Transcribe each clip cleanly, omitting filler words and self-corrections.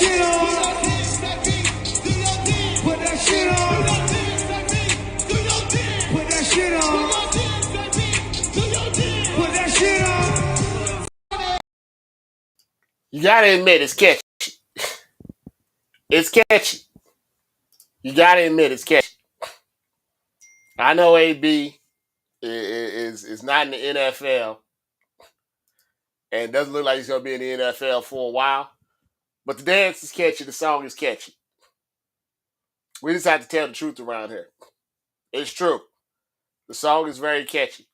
shit on. Put that shit on. Put that shit on. Put that shit on. You gotta admit it's catchy. It's catchy. You gotta admit it's catchy. I know AB is not in the NFL and doesn't look like he's gonna be in the NFL for a while. But the dance is catchy, the song is catchy. We just have to tell the truth around here. It's true. The song is very catchy.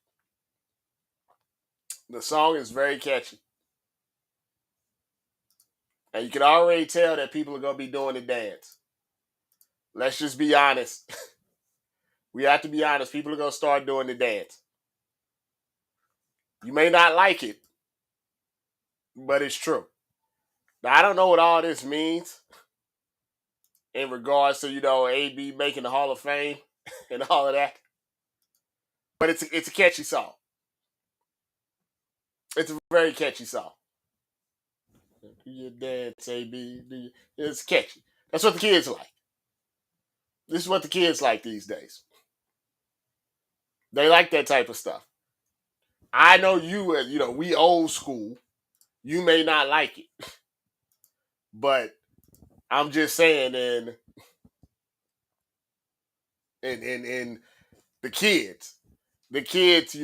The song is very catchy. And you can already tell that people are going to be doing the dance. Let's just be honest. We have to be honest. People are going to start doing the dance. You may not like it, but it's true. Now, I don't know what all this means in regards to, AB making the Hall of Fame and all of that. But it's a catchy song. It's a very catchy song. Do your dance, AB. It's catchy. That's what the kids like. This is what the kids like these days. They like that type of stuff. I know you, we old school. You may not like it. But I'm just saying, and the kids, the kids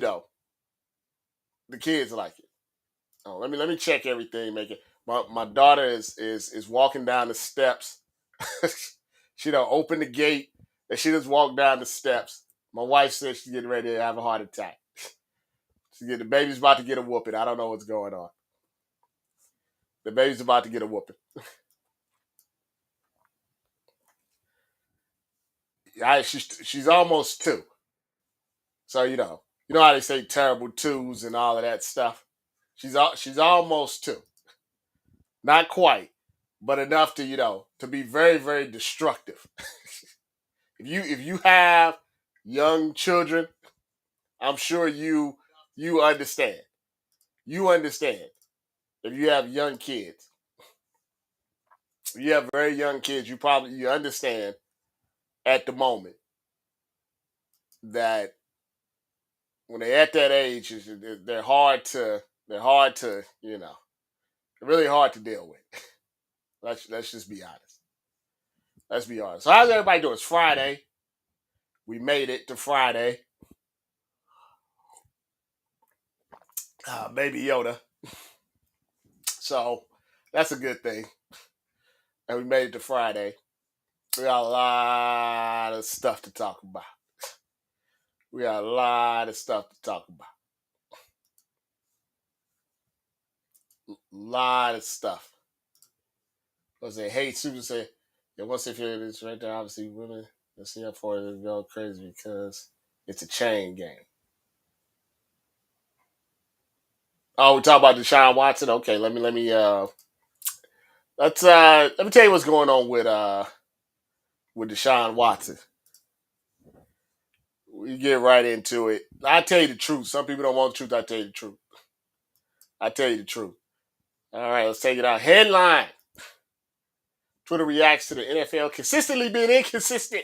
like it. Oh, let me check everything. Make it. My daughter is walking down the steps. She done opened the gate and she just walked down the steps. My wife said she's getting ready to have a heart attack. The baby's about to get a whooping. I don't know what's going on. The baby's about to get a whooping. She's almost 2. So, you know how they say terrible 2s and all of that stuff. She's almost 2. Not quite, but enough to be very, very destructive. If you have young children, I'm sure you understand. You understand. If you have young kids, if you have very young kids, you understand at the moment that when they're at that age, they're hard to they're really hard to deal with. Let's just be honest. Let's be honest. So how's everybody doing? It's Friday. We made it to Friday. Baby Yoda. So that's a good thing. And we made it to Friday. We got a lot of stuff to talk about. Lot of stuff. Because they hate Super say, once they feel this right there, obviously women, let's see how far they go crazy because it's a chain game. Oh, we talk about Deshaun Watson. Okay, let me tell you what's going on with Deshaun Watson. We get right into it. I tell you the truth. Some people don't want the truth. I tell you the truth. All right, let's take it out. Headline. Twitter reacts to the NFL consistently being inconsistent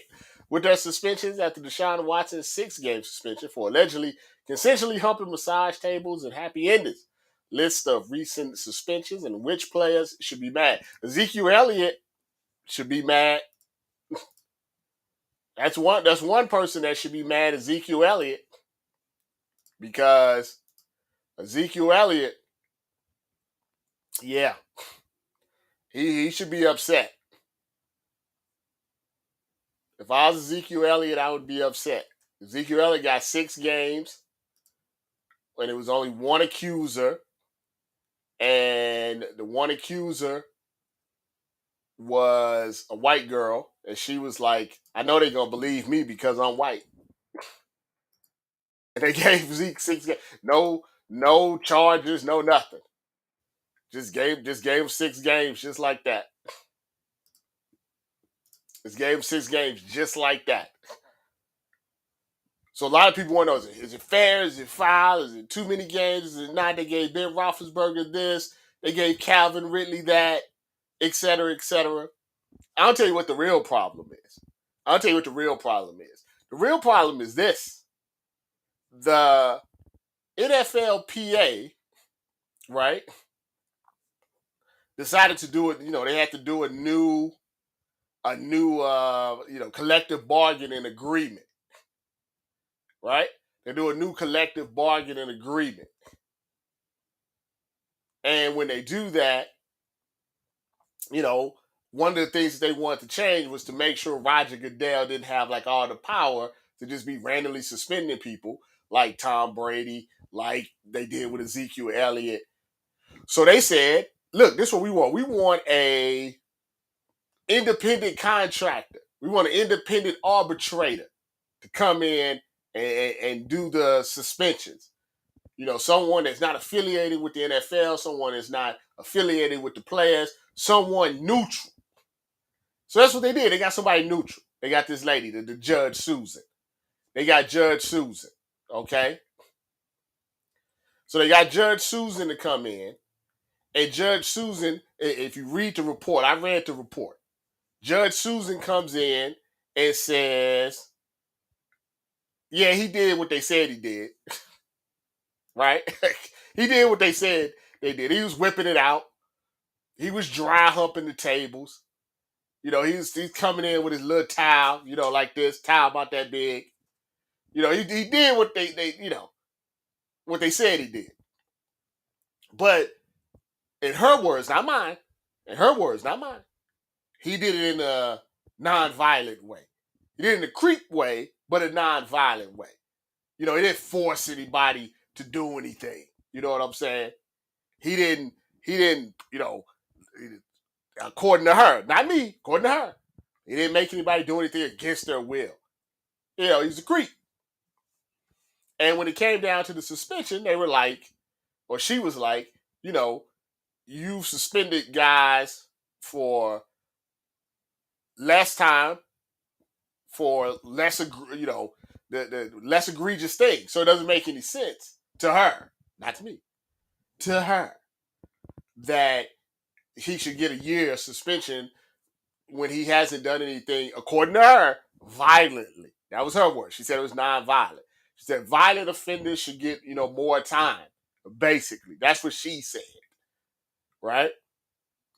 with their suspensions after Deshaun Watson's 6-game suspension for allegedly consensually humping massage tables and happy endings. List of recent suspensions and which players should be mad. Ezekiel Elliott should be mad. That's one person that should be mad, Ezekiel Elliott, because Ezekiel Elliott, yeah, he should be upset. If I was Ezekiel Elliott, I would be upset. Ezekiel Elliott got 6 games, and it was only one accuser, and the one accuser was a white girl, and she was like, I know they're going to believe me because I'm white. And they gave Zeke 6 games. No charges, no nothing. Just gave him 6 games just like that. Just gave him 6 games just like that. So a lot of people want to know, is it fair? Is it foul? Is it too many games? Is it not? They gave Ben Roethlisberger this. They gave Calvin Ridley that. et cetera, et cetera. I'll tell you what the real problem is. The real problem is this. The NFLPA, right, decided to do it, they had to do a new collective bargaining agreement, right? They do a new collective bargaining agreement. And when they do that, one of the things that they wanted to change was to make sure Roger Goodell didn't have like all the power to just be randomly suspending people like Tom Brady, like they did with Ezekiel Elliott. So they said, look, this is what we want. We want a independent contractor. We want an independent arbitrator to come in and do the suspensions. Someone that's not affiliated with the NFL, someone that's not affiliated with the players, someone neutral. So that's what they did. They got somebody neutral. They got this lady, the Judge Susan. They got Judge Susan, okay? So they got Judge Susan to come in. And Judge Susan, if you read the report, I read the report. Judge Susan comes in and says, yeah, he did what they said he did. Right? He did what they said they did. He was whipping it out. He was dry humping the tables. He's coming in with his little towel, like this, towel about that big. He did what they what they said he did. But in her words, not mine, he did it in a non-violent way. He did it in a creep way, but a non-violent way. He didn't force anybody to do anything. You know what I'm saying? He didn't, according to her, not me, according to her, he didn't make anybody do anything against their will. He's a creep. And when it came down to the suspension, they were like, or she was like, you've suspended guys for less time, for less, the less egregious thing. So it doesn't make any sense to her, not to me, to her, that he should get a year suspension when he hasn't done anything, according to her, violently. That was her word. She said it was non-violent. She said violent offenders should get, more time. Basically, that's what she said. Right?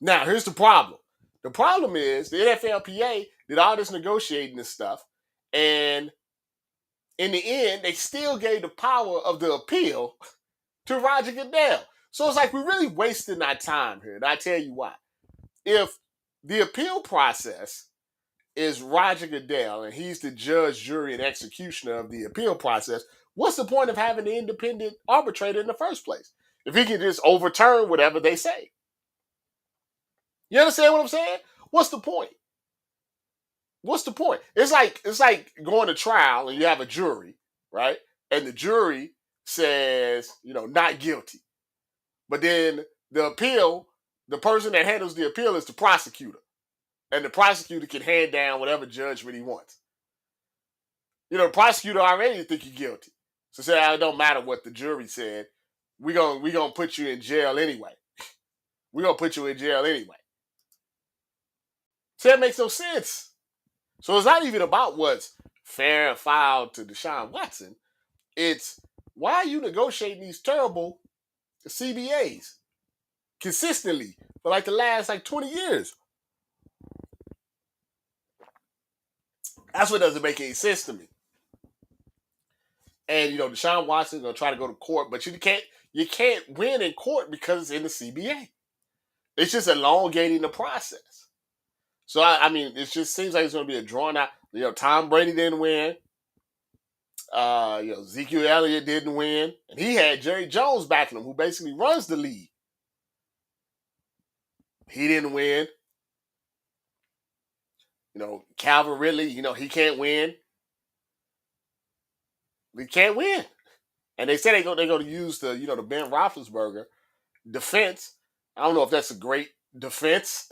Now, here's the problem. The problem is the NFLPA did all this negotiating and stuff, and in the end, they still gave the power of the appeal to Roger Goodell. So it's like we're really wasting our time here, and I tell you why. If the appeal process is Roger Goodell, and he's the judge, jury, and executioner of the appeal process, what's the point of having an independent arbitrator in the first place? If he can just overturn whatever they say. You understand what I'm saying? What's the point? What's the point? It's like going to trial and you have a jury, right? And the jury says, not guilty. But then the appeal, the person that handles the appeal is the prosecutor. And the prosecutor can hand down whatever judgment he wants. The prosecutor already think you're guilty. So say, it don't matter what the jury said. We're gonna put you in jail anyway. We're gonna put you in jail anyway. So that makes no sense. So it's not even about what's fair and foul to Deshaun Watson. It's why are you negotiating these terrible CBAs consistently for like the last 20 years? That's what doesn't make any sense to me. And Deshaun Watson's gonna try to go to court, but you can't win in court because it's in the CBA. It's just elongating the process. So I mean, it just seems like it's gonna be a drawn out. Tom Brady didn't win. Ezekiel Elliott didn't win, and he had Jerry Jones backing him, who basically runs the league. He didn't win. Calvin Ridley, he can't win. We can't win. And they say they're going to use the Ben Roethlisberger defense. I don't know if that's a great defense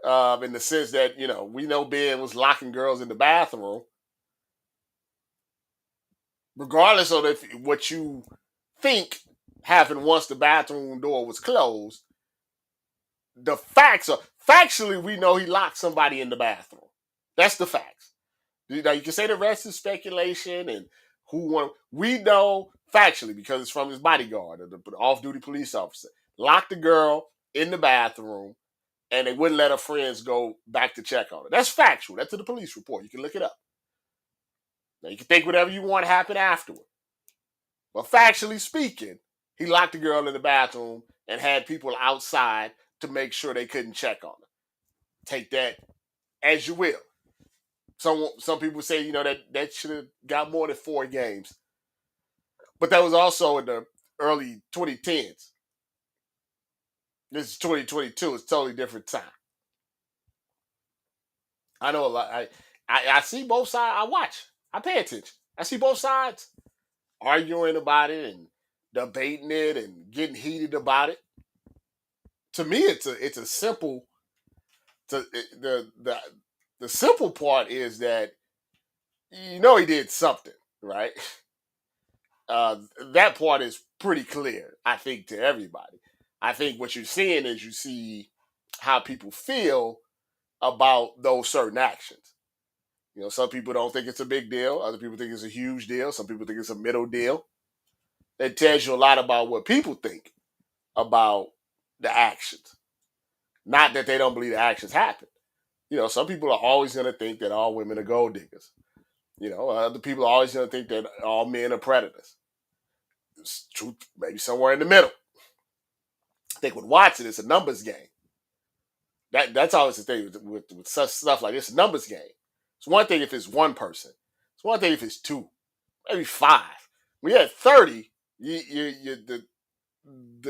in the sense that, we know Ben was locking girls in the bathroom. Regardless of what you think happened once the bathroom door was closed, the facts are factually we know he locked somebody in the bathroom. That's the facts. Now you can say the rest is speculation and who won. We know factually because it's from his bodyguard, the off-duty police officer. Locked the girl in the bathroom, and they wouldn't let her friends go back to check on her. That's factual. That's in the police report. You can look it up. Now you can think whatever you want happened afterward. But factually speaking, he locked the girl in the bathroom and had people outside to make sure they couldn't check on her. Take that as you will. Some people say, that should have got more than 4 games. But that was also in the early 2010s. This is 2022. It's a totally different time. I know a lot. I see both sides. I watch. I pay attention. I see both sides arguing about it and debating it and getting heated about it. To me, it's a simple. The simple part is that he did something, right? That part is pretty clear, I think, to everybody. I think what you're seeing is you see how people feel about those certain actions. Some people don't think it's a big deal. Other people think it's a huge deal. Some people think it's a middle deal. It tells you a lot about what people think about the actions. Not that they don't believe the actions happen. Some people are always going to think that all women are gold diggers. Other people are always going to think that all men are predators. It's truth, maybe somewhere in the middle. I think with Watson, it's a numbers game. That's always the thing with such stuff like this, a numbers game. It's one thing if it's one person. It's one thing if it's 2, maybe 5. When you're at 30, the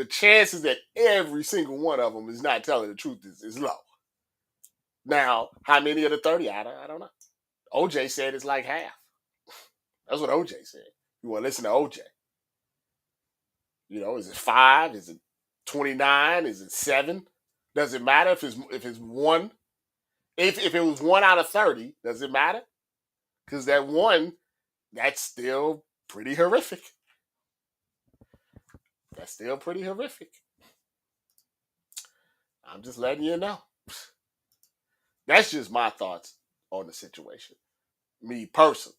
chances that every single one of them is not telling the truth is low. Now, how many of the 30? I don't know. OJ said it's like half. That's what OJ said. You want to listen to OJ? Is it 5? Is it 29? Is it 7? Does it matter if it's 1? If it was 1 out of 30, does it matter? Because that 1, that's still pretty horrific. That's still pretty horrific. I'm just letting you know. That's just my thoughts on the situation. Me personally.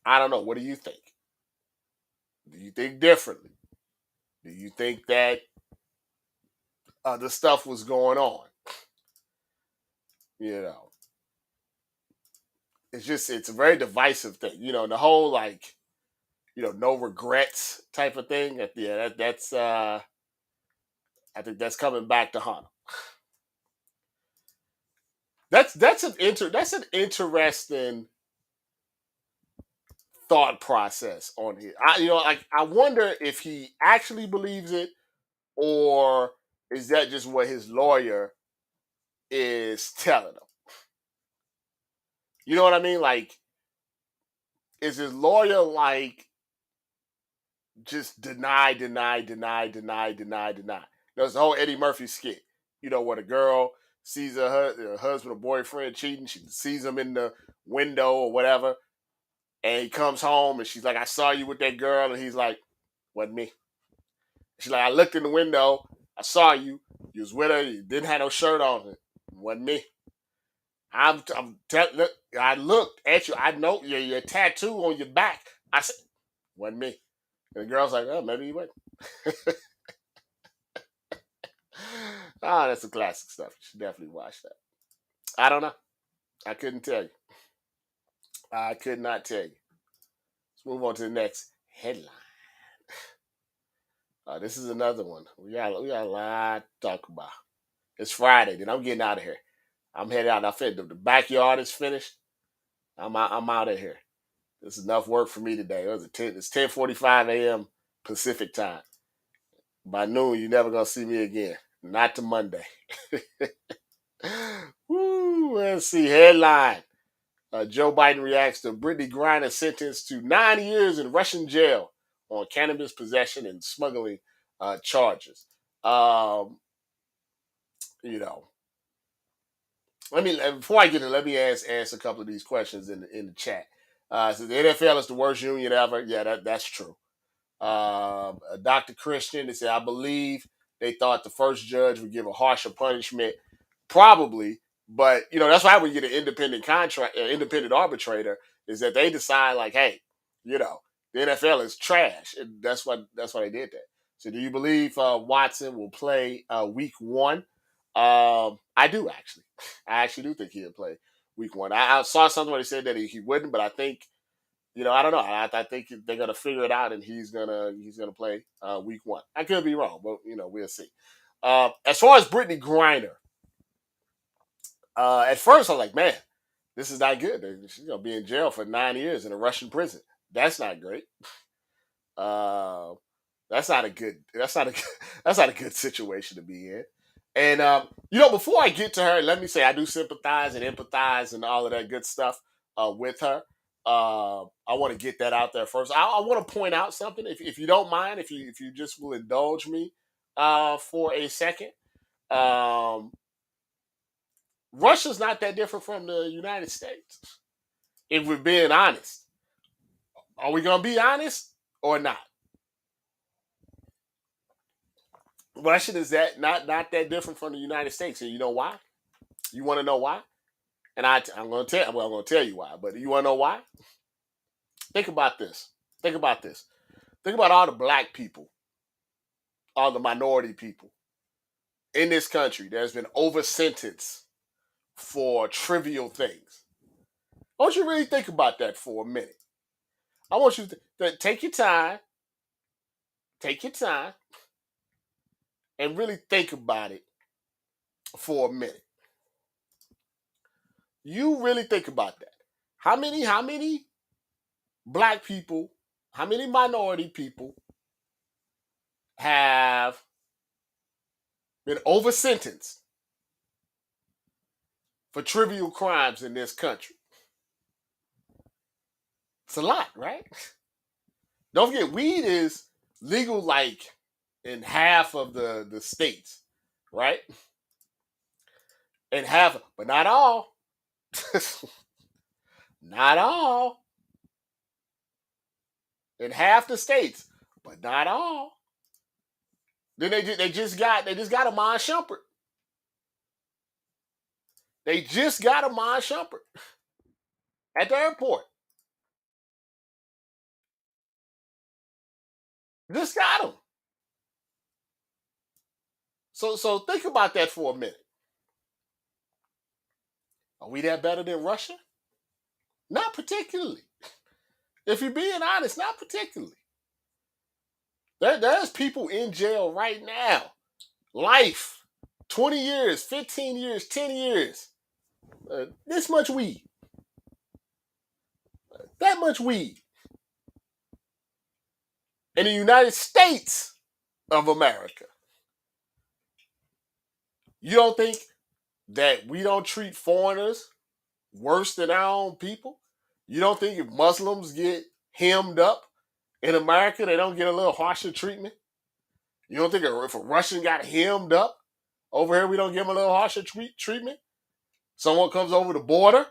I don't know. What do you think? Do you think differently? Do you think that other stuff was going on? It's a very divisive thing. The whole no regrets type of thing. That's I think that's coming back to haunt him. That's an interesting thought process on here. I wonder if he actually believes it, or is that just what his lawyer is telling him? You know what I mean? Is his lawyer just deny? There's the whole Eddie Murphy skit, where the girl sees her husband or boyfriend cheating. She sees him in the window or whatever. And he comes home and she's like, I saw you with that girl. And he's like, wasn't me. She's like, I looked in the window. I saw you. You was with her. You didn't have no shirt on. It wasn't me. Look, I looked at you. I know your tattoo on your back. I said, wasn't me. And the girl's like, oh, maybe you wasn't. That's some classic stuff. You should definitely watch that. I don't know. I couldn't tell you. I could not tell you. Let's move on to the next headline. This is another one. We got a lot to talk about. It's Friday, then I'm getting out of here. I'm headed out. The backyard is finished. I'm out of here. This is enough work for me today. It's 10:45 a.m. Pacific time. By noon, you're never gonna see me again. Not to Monday. Woo, let's see. Headline. Joe Biden reacts to Brittney Griner sentenced to 9 years in Russian jail on cannabis possession and smuggling charges. Before I get in, let me answer a couple of these questions in the chat. So the NFL is the worst union ever. Yeah, that's true. Dr. Christian, they said, I believe they thought the first judge would give a harsher punishment, probably. But that's why we get an independent independent arbitrator, is that they decide like, hey, the NFL is trash, and that's why they did that. So, do you believe Watson will play Week 1? I do actually. I actually do think he'll play Week 1. I saw something where they said that he wouldn't, but I think I don't know. I think they're gonna figure it out, and he's gonna play Week 1. I could be wrong, but we'll see. As far as Brittney Griner, at first I'm like, man, this is not good. She's gonna be in jail for 9 years in a Russian prison. That's not great. Uh, that's not a good. That's not a. That's not a good situation to be in. And before I get to her, let me say I do sympathize and empathize and all of that good stuff with her. I want to get that out there first. I want to point out something, if you don't mind, if you just will indulge me for a second. Russia's not that different from the United States, if we're being honest. Are we gonna be honest or not? Russia is not that different from the United States, and you know why? You want to know why? And I'm going to tell you why. But you want to know why? Think about this. Think about this. Think about all the black people, all the minority people in this country that has been over sentenced for trivial things. I want you to really think about that for a minute. I want you to take your time, and really think about it for a minute. You really think about that. How many black people, how many minority people have been over sentenced for trivial crimes in this country? It's a lot, right? Don't forget, weed is legal like in half of the states, right? In half, but not all. Not all. In half the states, but not all. Then they just got Amon Shumpert. They just got Amon Shumpert at the airport. Just got him. So think about that for a minute. Are we that better than Russia? Not particularly. If you're being honest, not particularly. There's people in jail right now. Life. 20 years, 15 years, 10 years. This much weed. That much weed. In the United States of America. You don't think that we don't treat foreigners worse than our own people? You don't think if Muslims get hemmed up in America, they don't get a little harsher treatment? You don't think if a Russian got hemmed up over here, we don't give him a little harsher treatment? Someone comes over the border,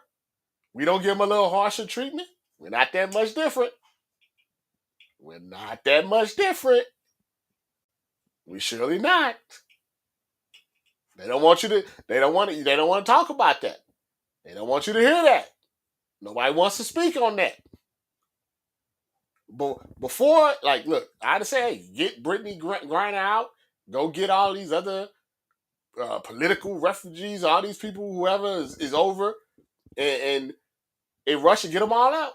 we don't give them a little harsher treatment? We're not that much different. We're not that much different. We surely not. They don't want to talk about that. They don't want you to hear that. Nobody wants to speak on that. But before, look, I'd say, hey, get Brittney Griner out. Go get all these other political refugees, all these people, whoever is over, and in Russia, get them all out.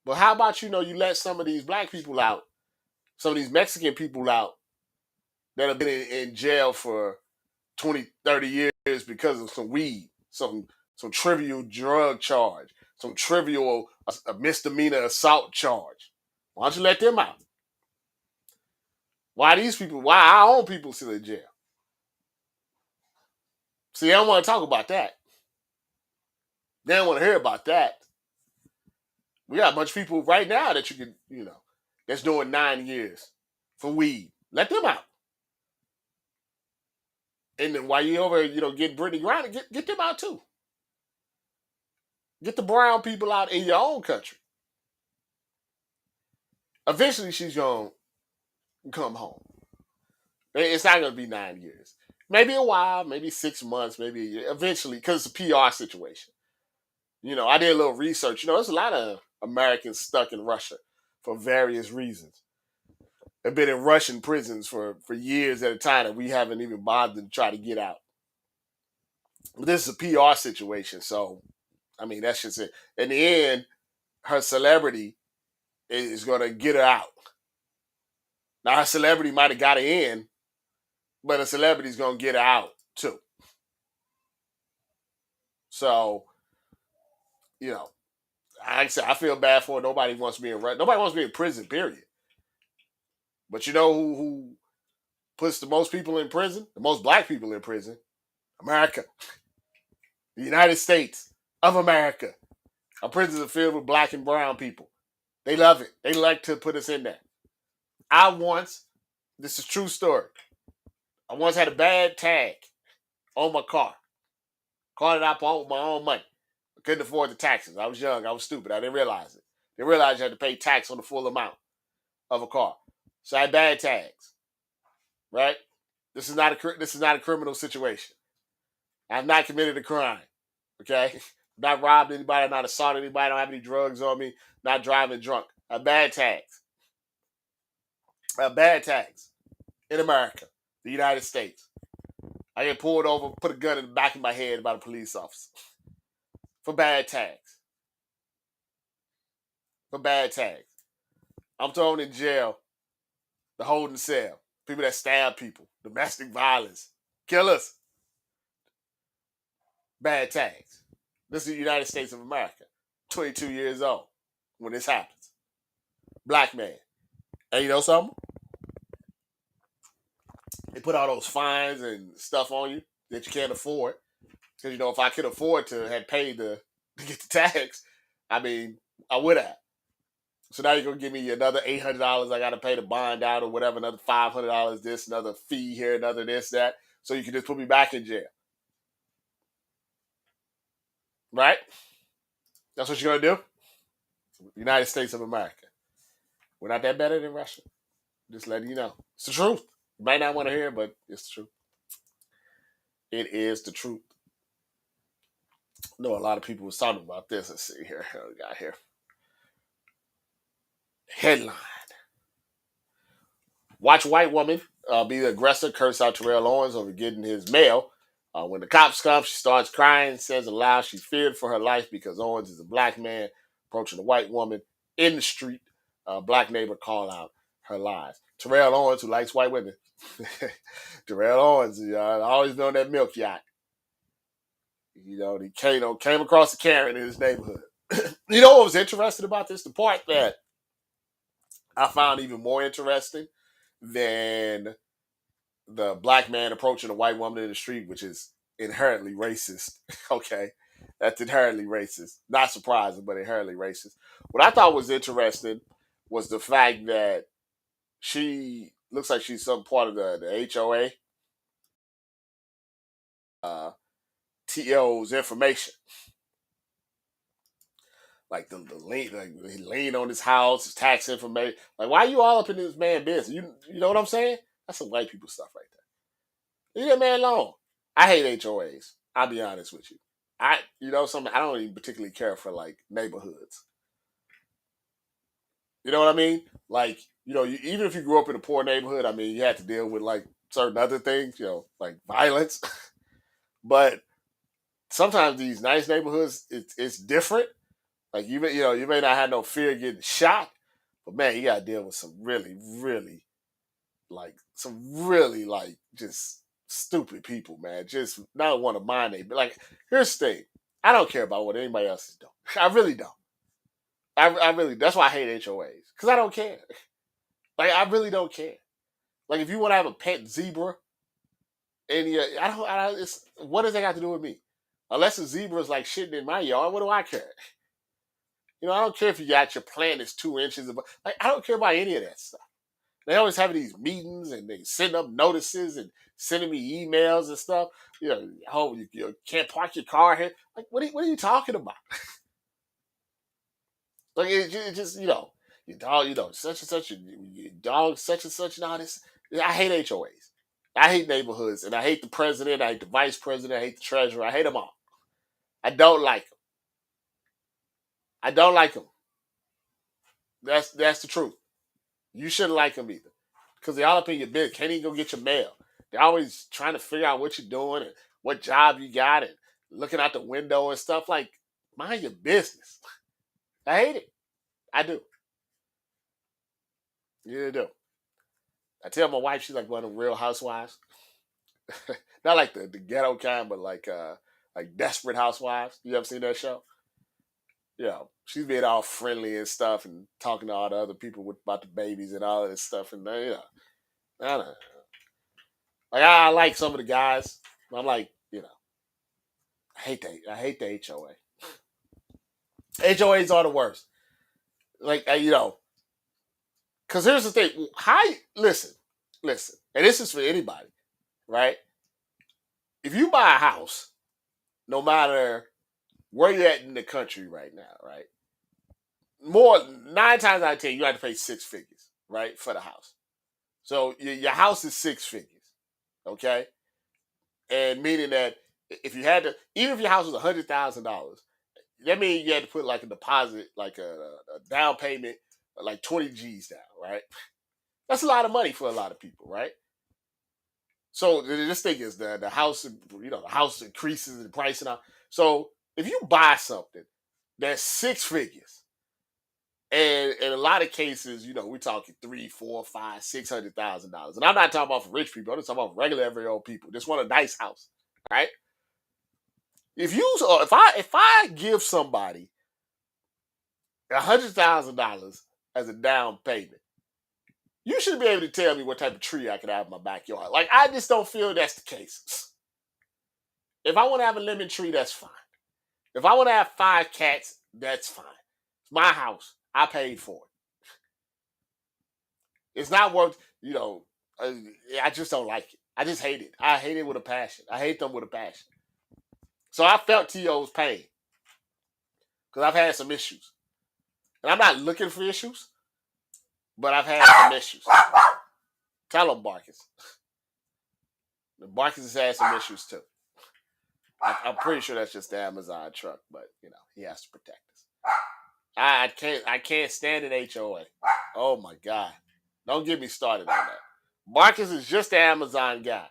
But how about, you let some of these black people out, some of these Mexican people out that have been in jail for 20, 30 years because of some weed, some trivial drug charge, some trivial misdemeanor assault charge. Why don't you let them out? Why our own people still in jail? See, I don't want to talk about that. They don't want to hear about that. We got a bunch of people right now that you can, that's doing 9 years for weed. Let them out. And then while you're over, get Brittney Griner, get them out too. Get the brown people out in your own country. Eventually, she's gonna come home. It's not gonna be 9 years. Maybe a while, maybe 6 months, maybe a year. Eventually, because it's a PR situation. I did a little research. There's a lot of Americans stuck in Russia for various reasons. They've been in Russian prisons for years at a time that we haven't even bothered to try to get out. But this is a PR situation, so I mean that's just it. In the end, her celebrity is going to get her out. Now her celebrity might have got her in, but a celebrity's going to get her out too. So, you know, like I said, I feel bad for her. Nobody wants to be in nobody wants to be in prison, period. But you know who puts the most people in prison? The most black people in prison? America. The United States of America. Our prisons are filled with black and brown people. They love it. They like to put us in there. This is a true story. I once had a bad tag on my car. Caught it out with my own money. I couldn't afford the taxes. I was young. I was stupid. I didn't realize it. Didn't realize you had to pay tax on the full amount of a car. So I had bad tags. Right? This is not a criminal situation. I've not committed a crime. Okay? Not robbed anybody. Not assaulted anybody. I don't have any drugs on me. Not driving drunk. I have bad tags. I have bad tags in America, the United States. I get pulled over, put a gun in the back of my head by a police officer for bad tags. For bad tags. I'm thrown in jail, the holding cell, people that stab people, domestic violence, killers. Bad tags. This is the United States of America. 22 years old when this happens. Black man. And you know something? They put all those fines and stuff on you that you can't afford. Because, if I could afford to have paid to get the tax, I mean, I would have. So now you're going to give me another $800 I got to pay to bond out or whatever, another $500 this, another fee here, another this, that, so you can just put me back in jail. Right? That's what you're going to do? United States of America. We're not that better than Russia. Just letting you know. It's the truth. You might not want to hear it, but it's the truth. It is the truth. I know a lot of people was talking about this. Let's see here. What we got here? Headline. Watch white woman be the aggressor, curse out Terrell Owens over getting his mail. When the cops come, she starts crying, says aloud she's feared for her life because Owens is a black man approaching a white woman in the street. Black neighbor call out her lies. Terrell Owens, who likes white women. Terrell Owens, always been on that milk yacht. He came across a Karen in his neighborhood. You know what was interesting about this? The part that I found even more interesting than the black man approaching a white woman in the street, which is inherently racist. Okay, that's inherently racist. Not surprising, but inherently racist. What I thought was interesting was the fact that she looks like she's some part of the HOA. TO's information. Like the lien, like he leaned on his house, his tax information. Like, why are you all up in this man business? You know what I'm saying? That's some white people stuff right there. Leave that man alone. I hate HOAs. I'll be honest with you. I don't even particularly care for like neighborhoods. You know what I mean? Like, even if you grew up in a poor neighborhood, I mean, you had to deal with like certain other things, like violence. But sometimes these nice neighborhoods, it's different. Like you may not have no fear of getting shot, but man, you gotta deal with some really, really, like just stupid people, man. Just not one of my neighbors. Like, here's the thing: I don't care about what anybody else is doing. I really don't. I really. That's why I hate HOAs because I don't care. Like, I really don't care. Like, if you want to have a pet zebra, and what does that got to do with me? Unless the zebra is like shitting in my yard, what do I care? I don't care if you got your plant is 2 inches above. Like, I don't care about any of that stuff. They always have these meetings and they send up notices and sending me emails and stuff. You can't park your car here. Like, what are you talking about? Like, it just, your dog, such and such, your dog, such and such, and all this. I hate HOAs. I hate neighborhoods, and I hate the president. I hate the vice president. I hate the treasurer. I hate them all. I don't like them. I don't like them. That's the truth. You shouldn't like them either, because they all up in your business. Can't even go get your mail. They're always trying to figure out what you're doing and what job you got and looking out the window and stuff. Like, mind your business. I hate it. I do. Yeah, I do. I tell my wife she's like one of the real housewives. Not like the ghetto kind, but like Desperate Housewives. You ever seen that show? Yeah. She's being all friendly and stuff and talking to all the other people about the babies and all of this stuff. And, I don't know. Like, I like some of the guys. I'm like, I hate the HOA. HOAs are the worst. Like, because here's the thing. Listen, and this is for anybody, right? If you buy a house, no matter where you're at in the country right now, right? 9 times out of 10, you have to pay 6 figures, right, for the house. So your house is 6 figures, okay? And meaning that if you had to, even if your house was $100,000, that means you had to put like a deposit, like a down payment, like 20 G's down, right? That's a lot of money for a lot of people, right? So this thing is the house, the house increases in price and all. So if you buy something that's 6 figures, and in a lot of cases, we're talking $300,000, $400,000, $500,000, $600,000, and I'm not talking about for rich people. I'm just talking about regular every old people. Just want a nice house, right? If I give somebody $100,000 as a down payment, you should be able to tell me what type of tree I could have in my backyard. Like, I just don't feel that's the case. If I want to have a lemon tree, that's fine. If I want to have 5 cats, that's fine. It's my house. I paid for it. It's not worth, I just don't like it. I just hate it. I hate it with a passion. I hate them with a passion. So I felt T.O.'s pain because I've had some issues. And I'm not looking for issues, but I've had some issues. Tell him, Barkis. Barkis has had some issues too. I'm pretty sure that's just the Amazon truck, but he has to protect us. I can't stand an HOA. Oh my God. Don't get me started on that. Marcus is just the Amazon guy.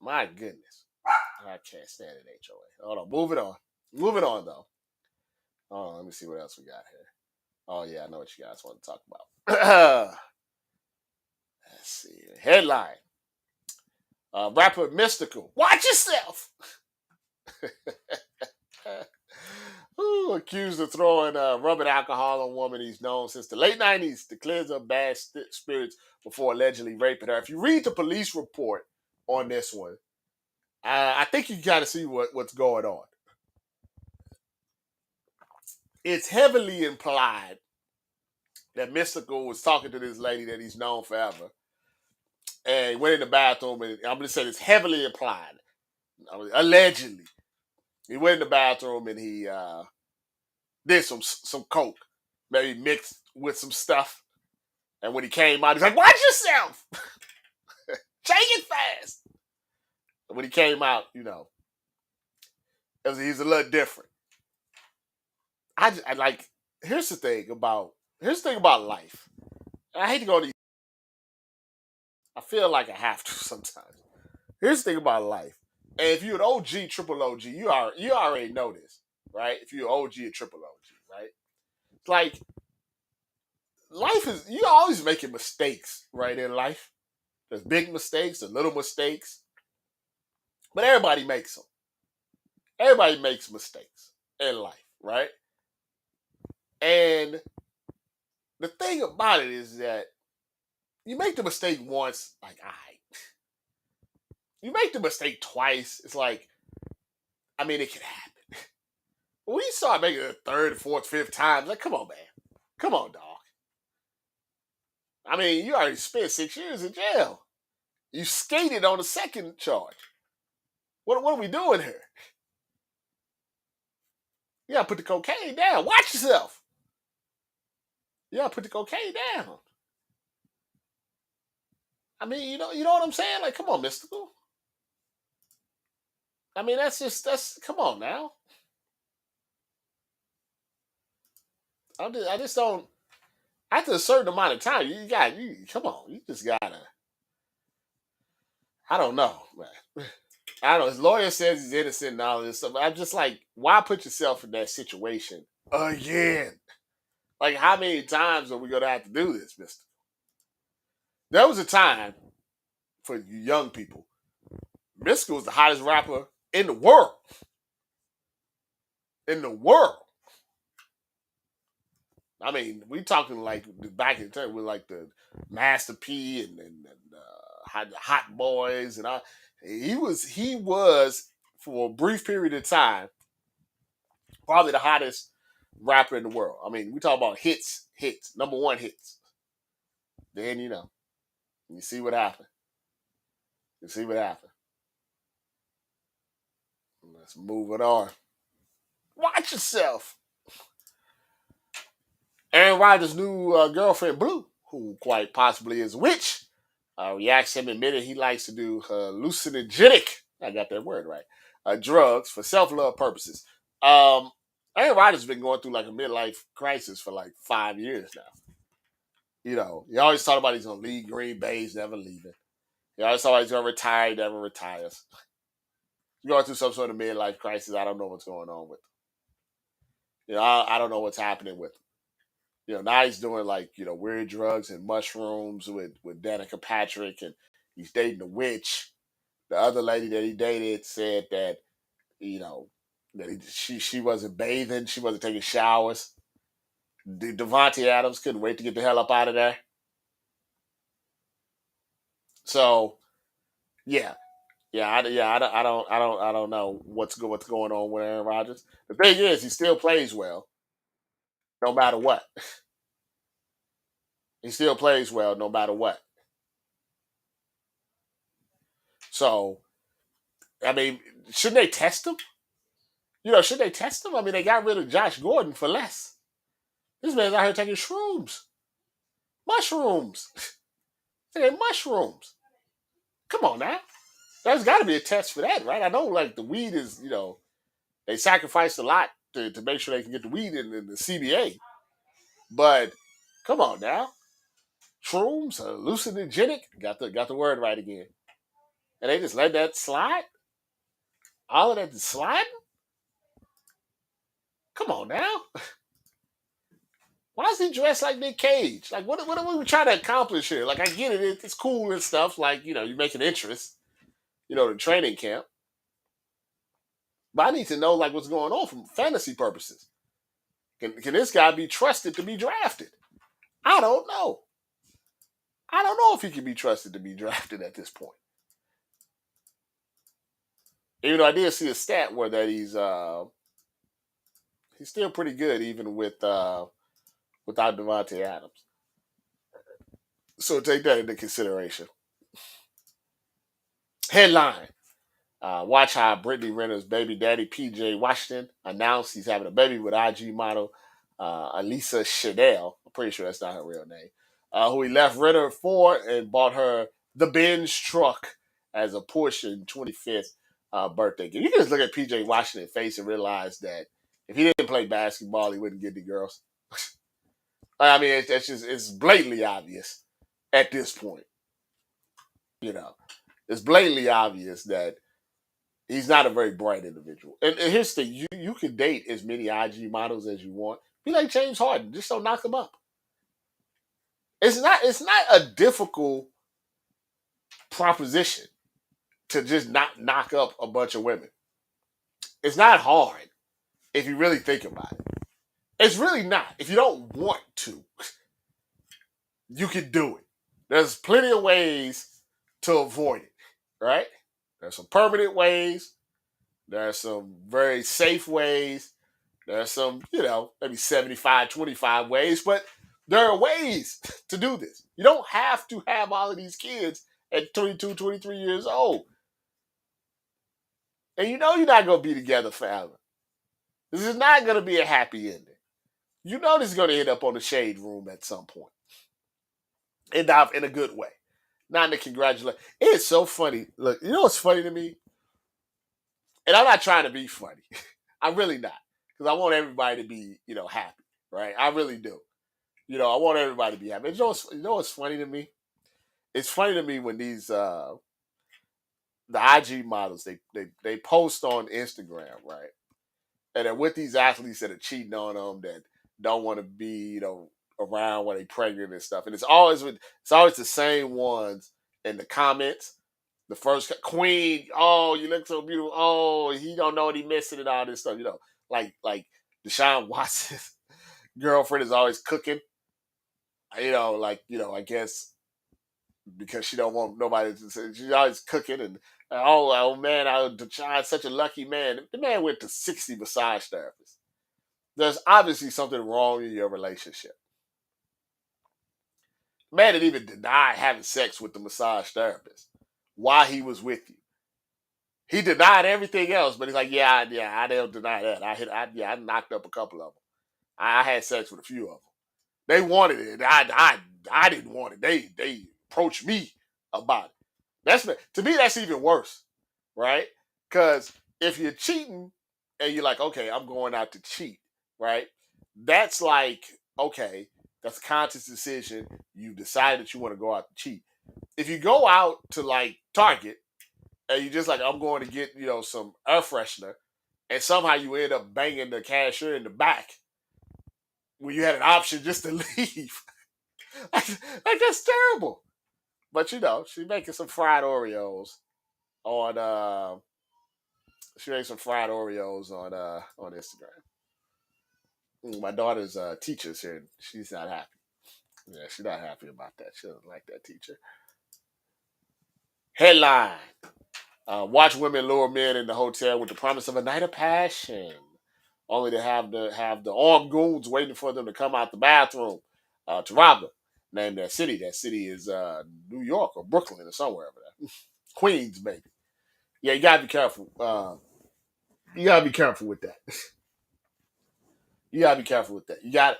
My goodness. I can't stand an HOA. Hold on. Moving on though. Oh, let me see what else we got here. Oh yeah, I know what you guys want to talk about. Let's see. Headline. Rapper Mystikal. Watch yourself. Accused of throwing rubbing alcohol on a woman he's known since the late 90s to cleanse her bad spirits before allegedly raping her. If you read the police report on this one, I think you got to see what's going on. It's heavily implied that Mystikal was talking to this lady that he's known forever, and he went in the bathroom, and I'm going to say it's heavily implied, allegedly. He went in the bathroom and he did some coke, maybe mixed with some stuff. And when he came out, he's like, "Watch yourself! Take it fast!" And when he came out, he's a little different. I like. Here's the thing about life. And I hate to go to. I feel like I have to sometimes. Here's the thing about life. And if you're an OG, triple OG, you already know this, right? If you're OG or triple OG, right? It's like life is, you're always making mistakes, right, in life. There's big mistakes and little mistakes. But everybody makes them. Everybody makes mistakes in life, right? And the thing about it is that you make the mistake once, like, all right. You make the mistake twice, it's like, it can happen. When you start making it a 3rd, 4th, 5th time, like, come on, man. Come on, dog. You already spent 6 years in jail. You skated on the 2nd charge. What are we doing here? You gotta put the cocaine down. Watch yourself. Yeah, put the cocaine down. I mean, you know what I'm saying? Like, come on, Mystikal. I mean, that's come on now. I just don't. After a certain amount of time, you come on, you just gotta. I don't know, man. I don't know. His lawyer says he's innocent and all this stuff. But I'm just like, why put yourself in that situation again? Like, how many times are we gonna have to do this, Mister? There was a time for you young people. Mystikal was the hottest rapper in the world. In the world. I mean, we talking like back in time with like the Master P and Hot Boys and all. He was for a brief period of time probably the hottest rapper in the world. I mean, we talk about hits, number one hits. Then you see what happened. You see what happened. Let's move it on. Watch yourself. Aaron Rodgers' new girlfriend, Blue, who quite possibly is a witch, reacts him admitted he likes to do hallucinogenic, I got that word right, drugs for self-love purposes. Aaron Rodgers has been going through like a midlife crisis for like 5 years now. He always talk about he's going to leave Green Bay, he's never leaving. He always thought he's going to retire, he never retires. He's going through some sort of midlife crisis. I don't know what's going on with him. I don't know what's happening with him. Now he's doing like, weird drugs and mushrooms with Danica Patrick, and he's dating a witch. The other lady that he dated said that, she wasn't bathing, she wasn't taking showers. Devontae Adams couldn't wait to get the hell up out of there. So, yeah. I don't know what's going on with Aaron Rodgers. The thing is, he still plays well, no matter what. He still plays well, no matter what. So, I mean, shouldn't they test him? Should they test him? I mean, they got rid of Josh Gordon for less. This man's out here taking shrooms, mushrooms, taking mushrooms. Come on now, there's got to be a test for that, right? I know, like the weed is, they sacrificed a lot to make sure they can get the weed in the CBA, but come on now, shrooms, hallucinogenic, got the word right again, and they just let that slide. All of that is sliding. Come on now. Why is he dressed like Nick Cage? Like, what are we trying to accomplish here? Like, I get it. It's cool and stuff. Like, you make an interest, the training camp. But I need to know, like, what's going on from fantasy purposes. Can this guy be trusted to be drafted? I don't know. I don't know if he can be trusted to be drafted at this point. Even though I did see a stat where that he's still pretty good, even without Devontae Adams. So take that into consideration. Headline. Watch how Brittney Griner's baby daddy, PJ Washington, announced he's having a baby with IG model Alisa Shadell. I'm pretty sure that's not her real name. Who he left Renner for and bought her the Benz truck as a Porsche 25th birthday gift. You can just look at PJ Washington's face and realize that if he didn't play basketball, he wouldn't get the girls. I mean, it's blatantly obvious at this point. It's blatantly obvious that he's not a very bright individual. And here's the thing, you can date as many IG models as you want. Be like James Harden, just don't knock him up. It's not a difficult proposition to just not knock up a bunch of women. It's not hard if you really think about it. It's really not. If you don't want to, you can do it. There's plenty of ways to avoid it, right? There's some permanent ways. There's some very safe ways. There's some, maybe 75-25 ways, but there are ways to do this. You don't have to have all of these kids at 22, 23 years old. And you're not going to be together forever. This is not going to be a happy ending. You know this is going to end up on the shade room at some point. End up in a good way. Not in the congratulate. It's so funny. Look, you know what's funny to me? And I'm not trying to be funny. I'm really not. Because I want everybody to be, happy. Right? I really do. I want everybody to be happy. You know what's funny to me? It's funny to me when these the IG models they post on Instagram, right? And they're with these athletes that are cheating on them, that don't want to be, around when they're pregnant and stuff. And it's always the same ones in the comments. The first queen, oh, you look so beautiful. Oh, he don't know what he missing and all this stuff. Like Deshaun Watson's girlfriend is always cooking. I guess because she don't want nobody to say she's always cooking and oh man, Deshaun's such a lucky man. The man went to 60 massage therapists. There's obviously something wrong in your relationship. The man didn't even deny having sex with the massage therapist while he was with you. He denied everything else, but he's like, yeah, I don't deny that. I knocked up a couple of them. I had sex with a few of them. They wanted it. I didn't want it. They approached me about it. To me, that's even worse, right? Because if you're cheating and you're like, okay, I'm going out to cheat, right? That's like, okay, that's a conscious decision. You decided that you want to go out to cheat. If you go out to like Target and you just like, I'm going to get, some air freshener, and somehow you end up banging the cashier in the back when you had an option just to leave. like that's terrible. But she's making some fried Oreos on she made some fried Oreos on Instagram. My daughter's teacher's here. She's not happy. Yeah, she's not happy about that. She doesn't like that teacher. Headline. Watch women lure men in the hotel with the promise of a night of passion, only to have the armed goons waiting for them to come out the bathroom to rob them. Name that city. That city is New York or Brooklyn or somewhere over there. Queens, maybe. Yeah, you gotta be careful. You gotta be careful with that. You gotta be careful with that.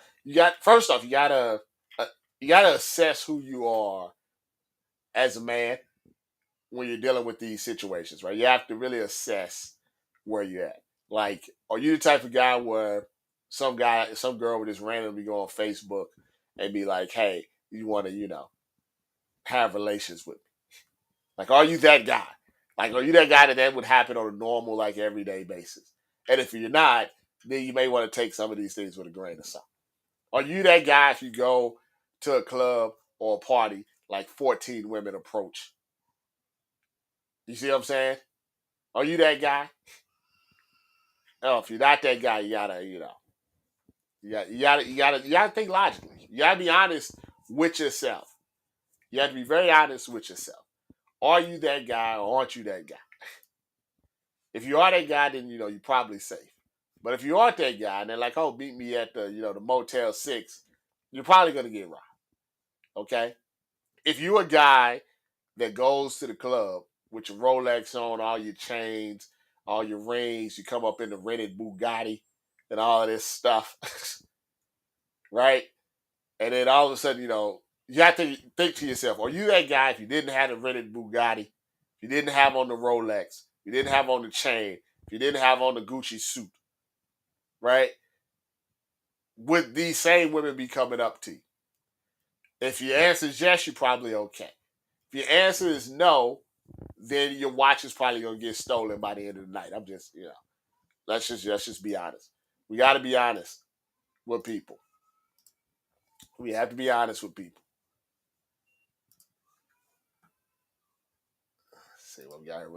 First off, you gotta assess who you are as a man when you're dealing with these situations, right? You have to really assess where you're at. Like, are you the type of guy where some girl would just randomly go on Facebook and be like, hey, you want to, have relations with me? Like, are you that guy? Like, are you that guy that would happen on a normal, like, everyday basis? And if you're not, then you may want to take some of these things with a grain of salt. Are you that guy if you go to a club or a party, like 14 women approach? You see what I'm saying? Are you that guy? Oh, if you're not that guy, you gotta, you gotta think logically. You gotta be honest with yourself. You have to be very honest with yourself. Are you that guy or aren't you that guy? If you are that guy, then you're probably safe. But if you aren't that guy and they're like, oh, meet me at the Motel 6, you're probably gonna get robbed. Okay? If you're a guy that goes to the club with your Rolex on, all your chains, all your rings, you come up in the rented Bugatti and all of this stuff, right? And then all of a sudden, you have to think to yourself, are you that guy if you didn't have the rented Bugatti, if you didn't have on the Rolex, if you didn't have on the chain, if you didn't have on the Gucci suit, right? Would these same women be coming up to you? If your answer is yes, you're probably okay. If your answer is no, then your watch is probably gonna get stolen by the end of the night. I'm just, let's just be honest. We got to be honest with people. We have to be honest with people. Let's see what we got here.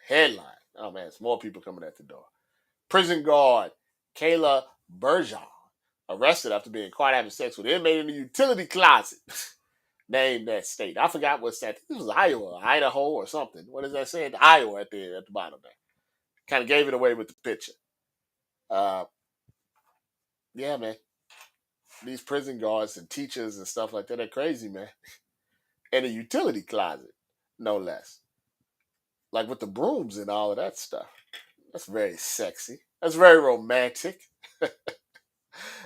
Headline. Oh man, it's more people coming at the door. Prison guard Kayla Bergeon arrested after being caught having sex with an inmate in the utility closet. Name that state. I forgot what state. This was Iowa, Idaho, or something. What does that say? Iowa at the bottom there. Kind of gave it away with the picture. Yeah, man. These prison guards and teachers and stuff like that are crazy, man. In a utility closet, no less. Like with the brooms and all of that stuff. That's very sexy. That's very romantic.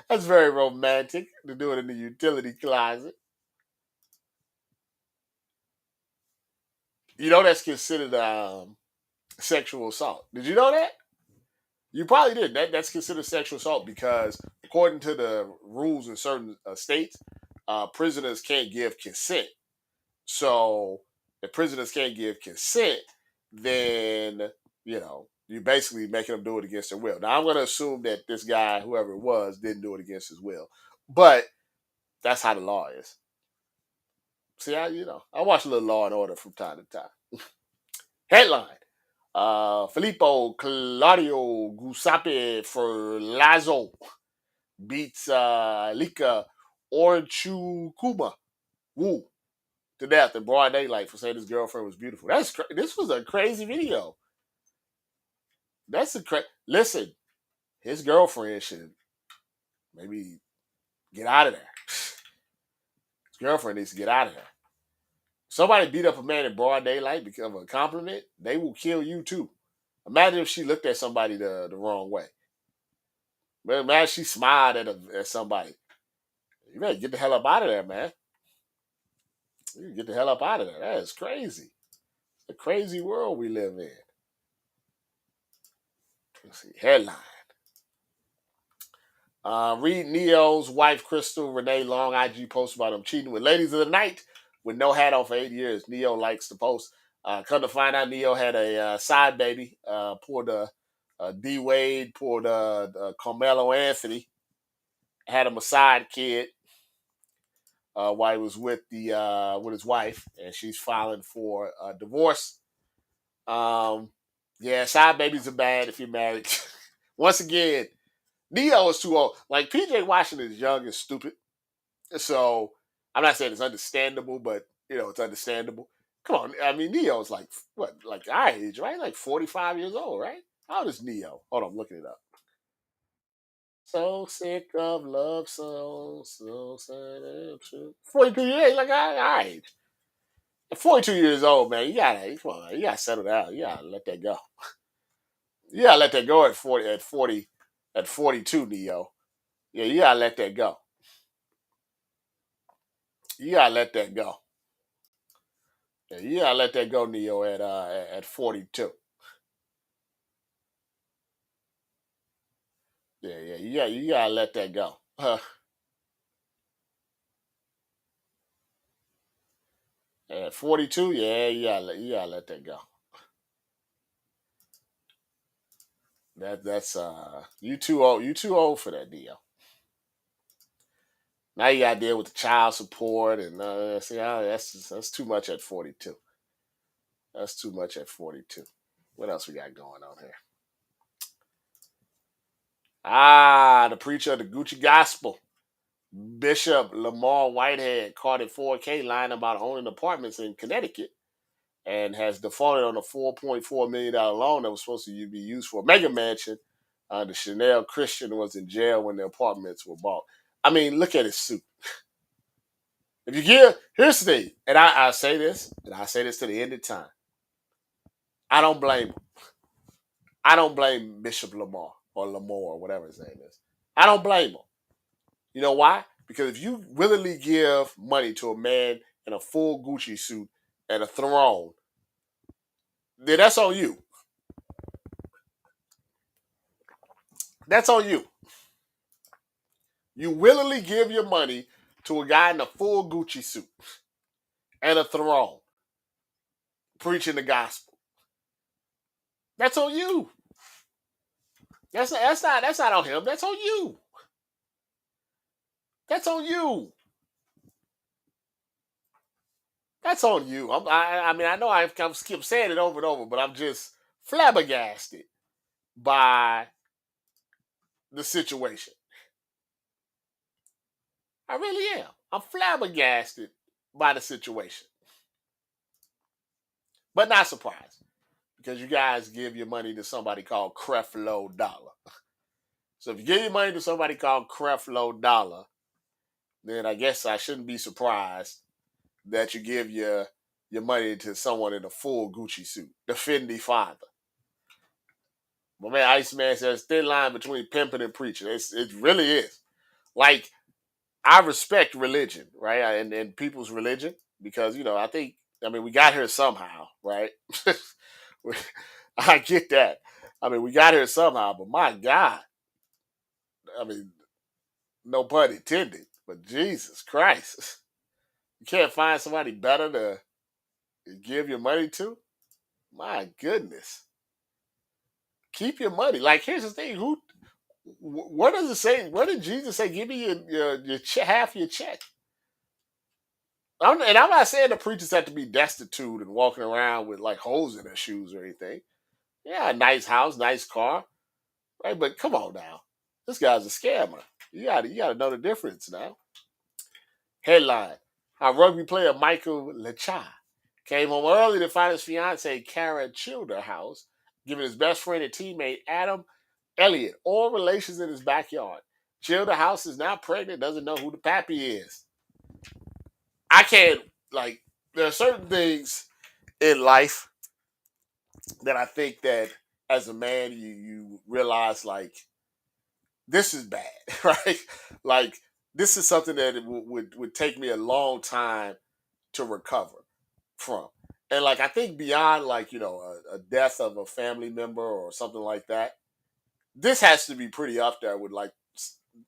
That's very romantic to do it in the utility closet. You know that's considered sexual assault. Did you know that? You probably did. That's considered sexual assault because according to the rules in certain states, prisoners can't give consent. So if prisoners can't give consent, then you're basically making them do it against their will. Now I'm going to assume that this guy, whoever it was, didn't do it against his will, but that's how the law is. See, I watch a little Law and Order from time to time. Headline: Filippo Claudio Giuseppe Ferlazzo beats Lika Orchukuma Woo to death in broad daylight for saying his girlfriend was beautiful. This was a crazy video. Listen. His girlfriend should maybe get out of there. His girlfriend needs to get out of there. Somebody beat up a man in broad daylight because of a compliment, they will kill you too. Imagine if she looked at somebody the wrong way. But imagine she smiled at somebody. You better get the hell up out of there, man. You get the hell up out of there. That is crazy. It's a crazy world we live in. Let's see. Headline. Read Neo's wife, Crystal Renee Long, IG post about him cheating with ladies of the night with no hat on for 8 years. Neo likes the post. Come to find out, Neo had a side baby. Poor D Wade, poor Carmelo Anthony. Had him a side kid while he was with his wife, and she's filing for a divorce. Yeah, side babies are bad if you're married. Once again, Neo is too old. Like PJ Washington is young and stupid. So I'm not saying it's understandable, but it's understandable. Come on, I mean Neo's like what, like our age, right? Like 45 years old, right? How old is Neo? Hold on, I'm looking it up. So sick of love songs, so sad. 42 years, like our age. At 42 years old, man, come on, you gotta settle down. You gotta let that go. You gotta let that go at 40, at 42, Neo. Yeah, you gotta let that go. You gotta let that go. Yeah, you gotta let that go, Neo, at 42. Yeah, you gotta let that go. At 42, yeah, you gotta let that go. That's you too old. You too old for that, Neo. Now you gotta deal with the child support and that's too much at 42. That's too much at 42. What else we got going on here? The preacher of the Gucci Gospel, Bishop Lamar Whitehead, caught at 4K lying about owning apartments in Connecticut and has defaulted on a $4.4 million loan that was supposed to be used for a mega mansion. The Chanel Christian was in jail when the apartments were bought. I mean, look at his suit. If you here's the thing, and I say this, and I say this to the end of time. I don't blame him. I don't blame Bishop Lamar or Lamar, whatever his name is. I don't blame him. You know why? Because if you willingly give money to a man in a full Gucci suit and a throne, then that's on you. That's on you. You willingly give your money to a guy in a full Gucci suit and a throne preaching the gospel. That's on you. That's not on him. That's on you. That's on you. That's on you. I mean, I know I've kept saying it over and over, but I'm just flabbergasted by the situation. I really am. I'm flabbergasted by the situation, but not surprised because you guys give your money to somebody called Creflo Dollar. So if you give your money to somebody called Creflo Dollar, then I guess I shouldn't be surprised that you give your money to someone in a full Gucci suit, the Fendi Father. My man Iceman says thin line between pimping and preaching. It really is. Like, I respect religion, right? And people's religion because we got here somehow, right? We- I get that. We got here somehow, but my God, I mean, no pun intended, but Jesus Christ, you can't find somebody better to give your money to. My goodness, keep your money. Like, here's the thing: where does it say? Where did Jesus say, "Give me your half your check"? And I'm not saying the preachers have to be destitute and walking around with like holes in their shoes or anything. Yeah, nice house, nice car, right? But come on now, this guy's a scammer. You gotta know the difference now. Headline: How rugby player Michael Lecha came home early to find his fiancee Kara Childerhouse giving his best friend and teammate Adam Elliott oral relations in his backyard. Childerhouse is now pregnant, doesn't know who the pappy is. I can't like. There are certain things in life that I think that as a man you realize like this is bad, right? Like this is something that would take me a long time to recover from. And like I think beyond like a death of a family member or something like that, this has to be pretty up there with like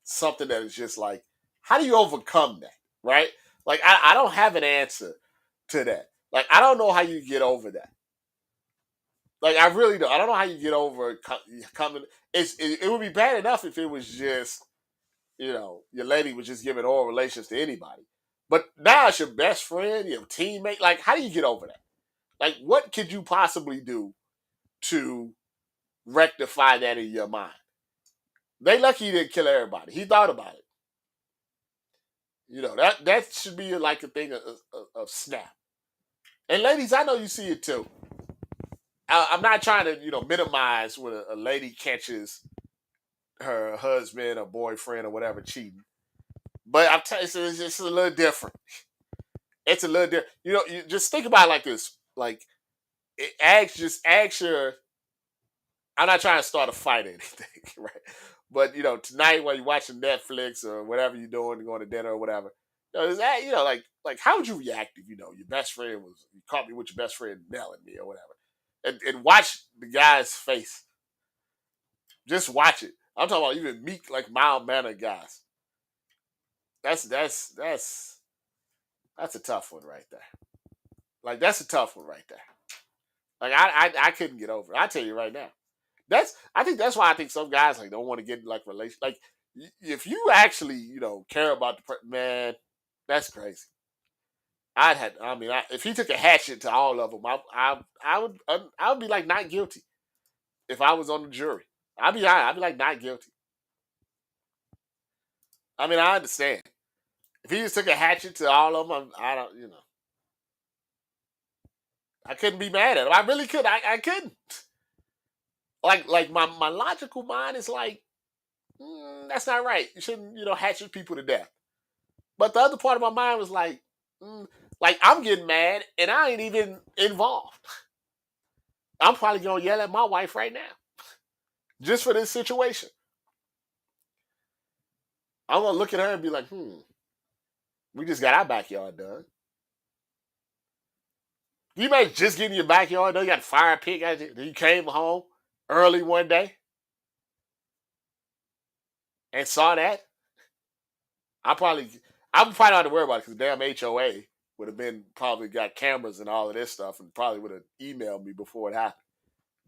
something that is just like how do you overcome that, right? Like I don't have an answer to that. Like I don't know how you get over that. Like I really don't. I don't know how you get over coming. It would be bad enough if it was just your lady was just giving oral relations to anybody, but now it's your best friend, your teammate. Like how do you get over that? Like what could you possibly do to rectify that in your mind? They lucky he didn't kill everybody. He thought about it. That should be like a thing of snap. And ladies, I know you see it too. I'm not trying to minimize when a lady catches her husband or boyfriend or whatever cheating. But I'm telling you, it's just a little different. It's a little different. You just think about it like this. Like, ask your. I'm not trying to start a fight or anything, right? But tonight while you're watching Netflix or whatever you're doing, going to dinner or whatever, like how would you react if your best friend you caught me with your best friend nailing me or whatever, and watch the guy's face. Just watch it. I'm talking about even meek, like mild mannered guys. That's a tough one right there. Like that's a tough one right there. Like I couldn't get over it. I tell you right now. I think that's why I think some guys like don't want to get in like relation. Like if you actually care about man, that's crazy. If he took a hatchet to all of them, I would be like not guilty if I was on the jury. I'd be like not guilty. I understand. If he just took a hatchet to all of them, I don't, I couldn't be mad at him. I really could. I couldn't. Like my logical mind is like, that's not right. You shouldn't, hatchet people to death. But the other part of my mind was like I'm getting mad and I ain't even involved. I'm probably gonna yell at my wife right now just for this situation. I'm gonna look at her and be like, we just got our backyard done. You might just get in your backyard done. You got a fire pit. You came home early one day and saw that. I would probably not have to worry about it because damn HOA would have been probably got cameras and all of this stuff and probably would have emailed me before it happened.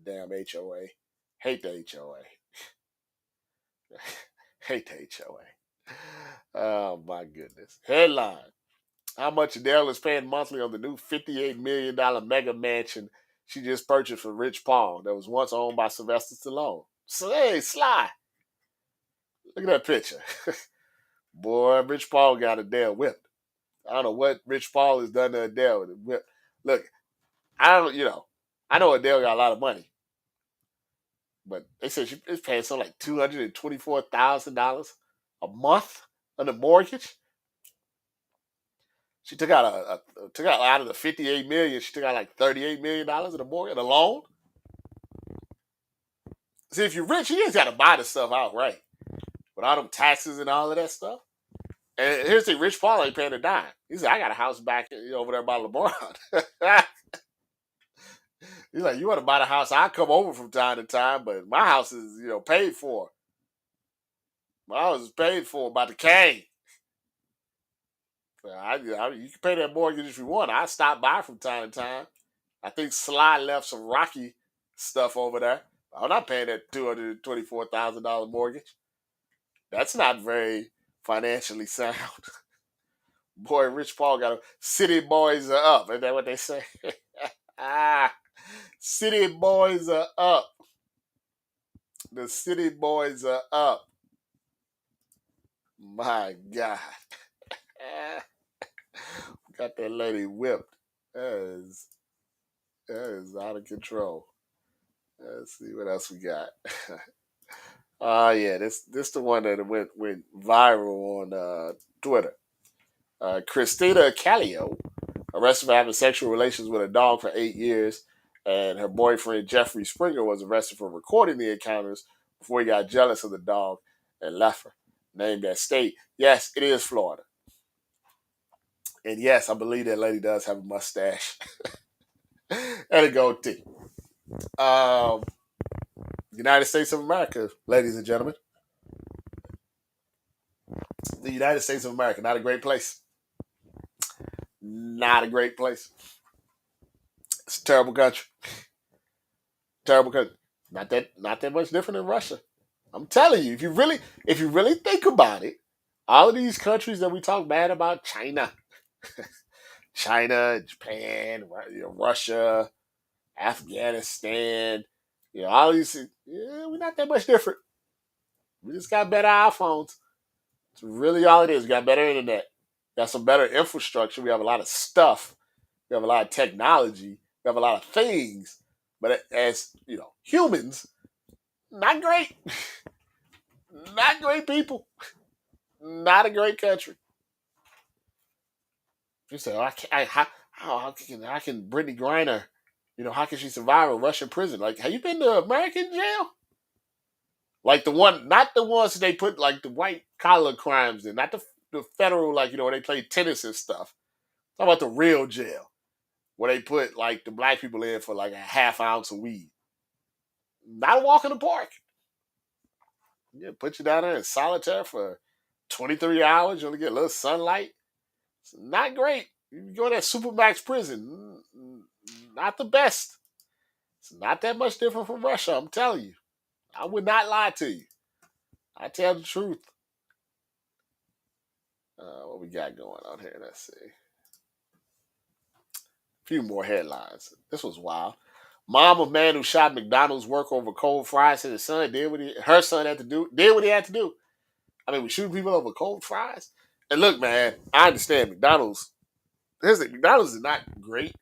Damn HOA. Hate the HOA. Hate the HOA. Oh my goodness. Headline: How much Adele is paying monthly on the new $58 million mega mansion she just purchased for Rich Paul that was once owned by Sylvester Stallone. So hey, Sly. Look at that picture. Boy, Rich Paul got Adele whipped. I don't know what Rich Paul has done to Adele. Look, I don't, I know Adele got a lot of money, but they said she's paying something like $224,000 a month on the mortgage. She took out of the $58 million. She took out like $38 million in the mortgage, the loan. See, if you're rich, you just got to buy the stuff outright. with all them taxes and all of that stuff. And here's the thing, Rich Paul ain't paying a dime. He said, I got a house back over there by LeBron. He's like, you want to buy the house? I come over from time to time, but my house is, paid for. My house is paid for by the king. You can pay that mortgage if you want. I stop by from time to time. I think Sly left some Rocky stuff over there. I'm not paying that $224,000 mortgage. That's not very financially sound. Boy, Rich Paul got a city boys are up. Isn't that what they say? City boys are up. The city boys are up. My God. Got that lady whipped. That is out of control. Let's see what else we got. Yeah, this the one that went viral on Twitter. Christina Callio, arrested for having sexual relations with a dog for 8 years, and her boyfriend Jeffrey Springer was arrested for recording the encounters before he got jealous of the dog and left her. Named that state. Yes, it is Florida. And yes, I believe that lady does have a mustache and a goatee. United States of America, ladies and gentlemen. The United States of America, not a great place. Not a great place. It's a terrible country. Terrible country. Not that much different than Russia. I'm telling you, if you really think about it, all of these countries that we talk bad about, China, Japan, Russia, Afghanistan, all these, we're not that much different. We just got better iPhones. It's really all it is. We got better internet. We got some better infrastructure. We have a lot of stuff. We have a lot of technology. We have a lot of things. But as, humans, not great. Not great people. Not a great country. You say, how can Brittney Griner, how can she survive a Russian prison? Like, have you been to American jail? Like not the ones that they put like the white collar crimes in, not the federal, like, where they play tennis and stuff. Talk about the real jail, where they put like the black people in for like a half ounce of weed. Not a walk in the park. Yeah, put you down there in solitaire for 23 hours. You only get a little sunlight. It's not great. You go to that Supermax prison. Not the best. It's not that much different from Russia, I'm telling you. I would not lie to you. I tell the truth. What we got going on here? Let's see. A few more headlines. This was wild. Mom of man who shot McDonald's worker over cold fries said his son did what he had to do. I mean, we shoot people over cold fries. And look, man, I understand McDonald's. Here's the thing, McDonald's is not great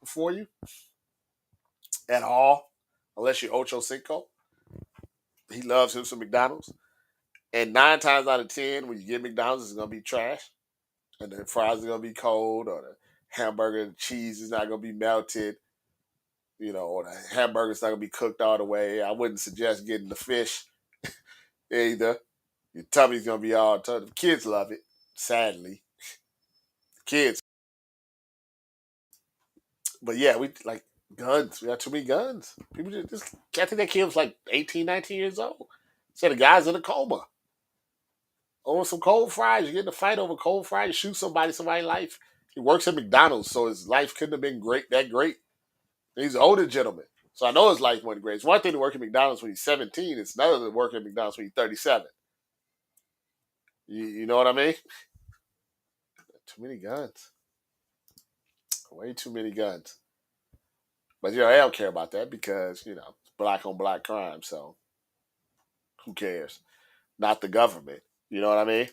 for you at all, unless you're Ocho Cinco. He loves him some McDonald's. And 9 times out of 10, when you get McDonald's, it's going to be trash. And the fries are going to be cold, or the hamburger and cheese is not going to be melted, or the hamburger's not going to be cooked all the way. I wouldn't suggest getting the fish either. Your tummy's going to be all tough. The kids love it, sadly. Kids. But yeah, we like guns. We got too many guns. People just I think that kid was like 18, 19 years old. Said the guy's in a coma. Over some cold fries. You get in a fight over cold fries, you shoot somebody's life. He works at McDonald's, so his life couldn't have been that great. He's an older gentleman. So I know his life wasn't great. It's one thing to work at McDonald's when he's 17. It's another to work at McDonald's when he's 37. You know what I mean? Too many guns. Way too many guns. But, they don't care about that because, it's black on black crime. So who cares? Not the government. You know what I mean?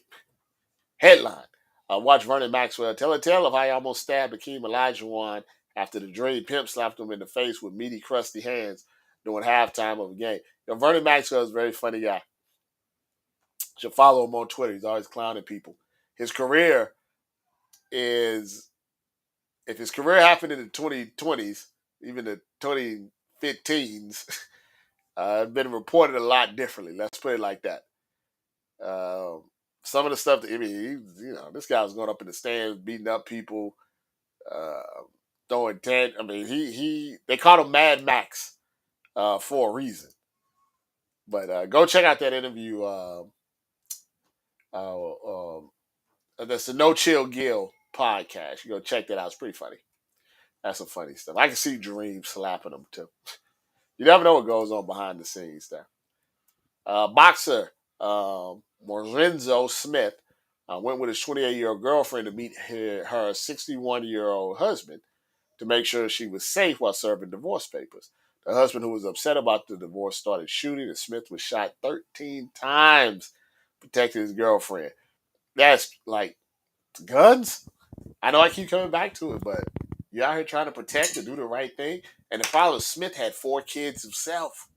Headline. Watch Vernon Maxwell tell a tale of how he almost stabbed Akeem Olajuwon after the Dream Pimp slapped him in the face with meaty, crusty hands during halftime of a game. Vernon Maxwell is a very funny guy. You should follow him on Twitter. He's always clowning people. His career is, if his career happened in the 2020s, even the 2015s, been reported a lot differently. Let's put it like that. Um, some of the stuff that this guy was going up in the stands, beating up people, uh, throwing dead. I mean, he they called him Mad Max for a reason. But go check out that interview. That's the No Chill Gill podcast. You go check that out. It's pretty funny. That's some funny stuff. I can see Dream slapping him too. You never know what goes on behind the scenes there. Boxer Morenzo Smith went with his 28-year-old girlfriend to meet her 61-year-old husband to make sure she was safe while serving divorce papers. The husband, who was upset about the divorce, started shooting, and Smith was shot 13 times protecting his girlfriend. That's like guns. I know I keep coming back to it, but you out here trying to protect and do the right thing. And the father, Smith, had 4 kids himself.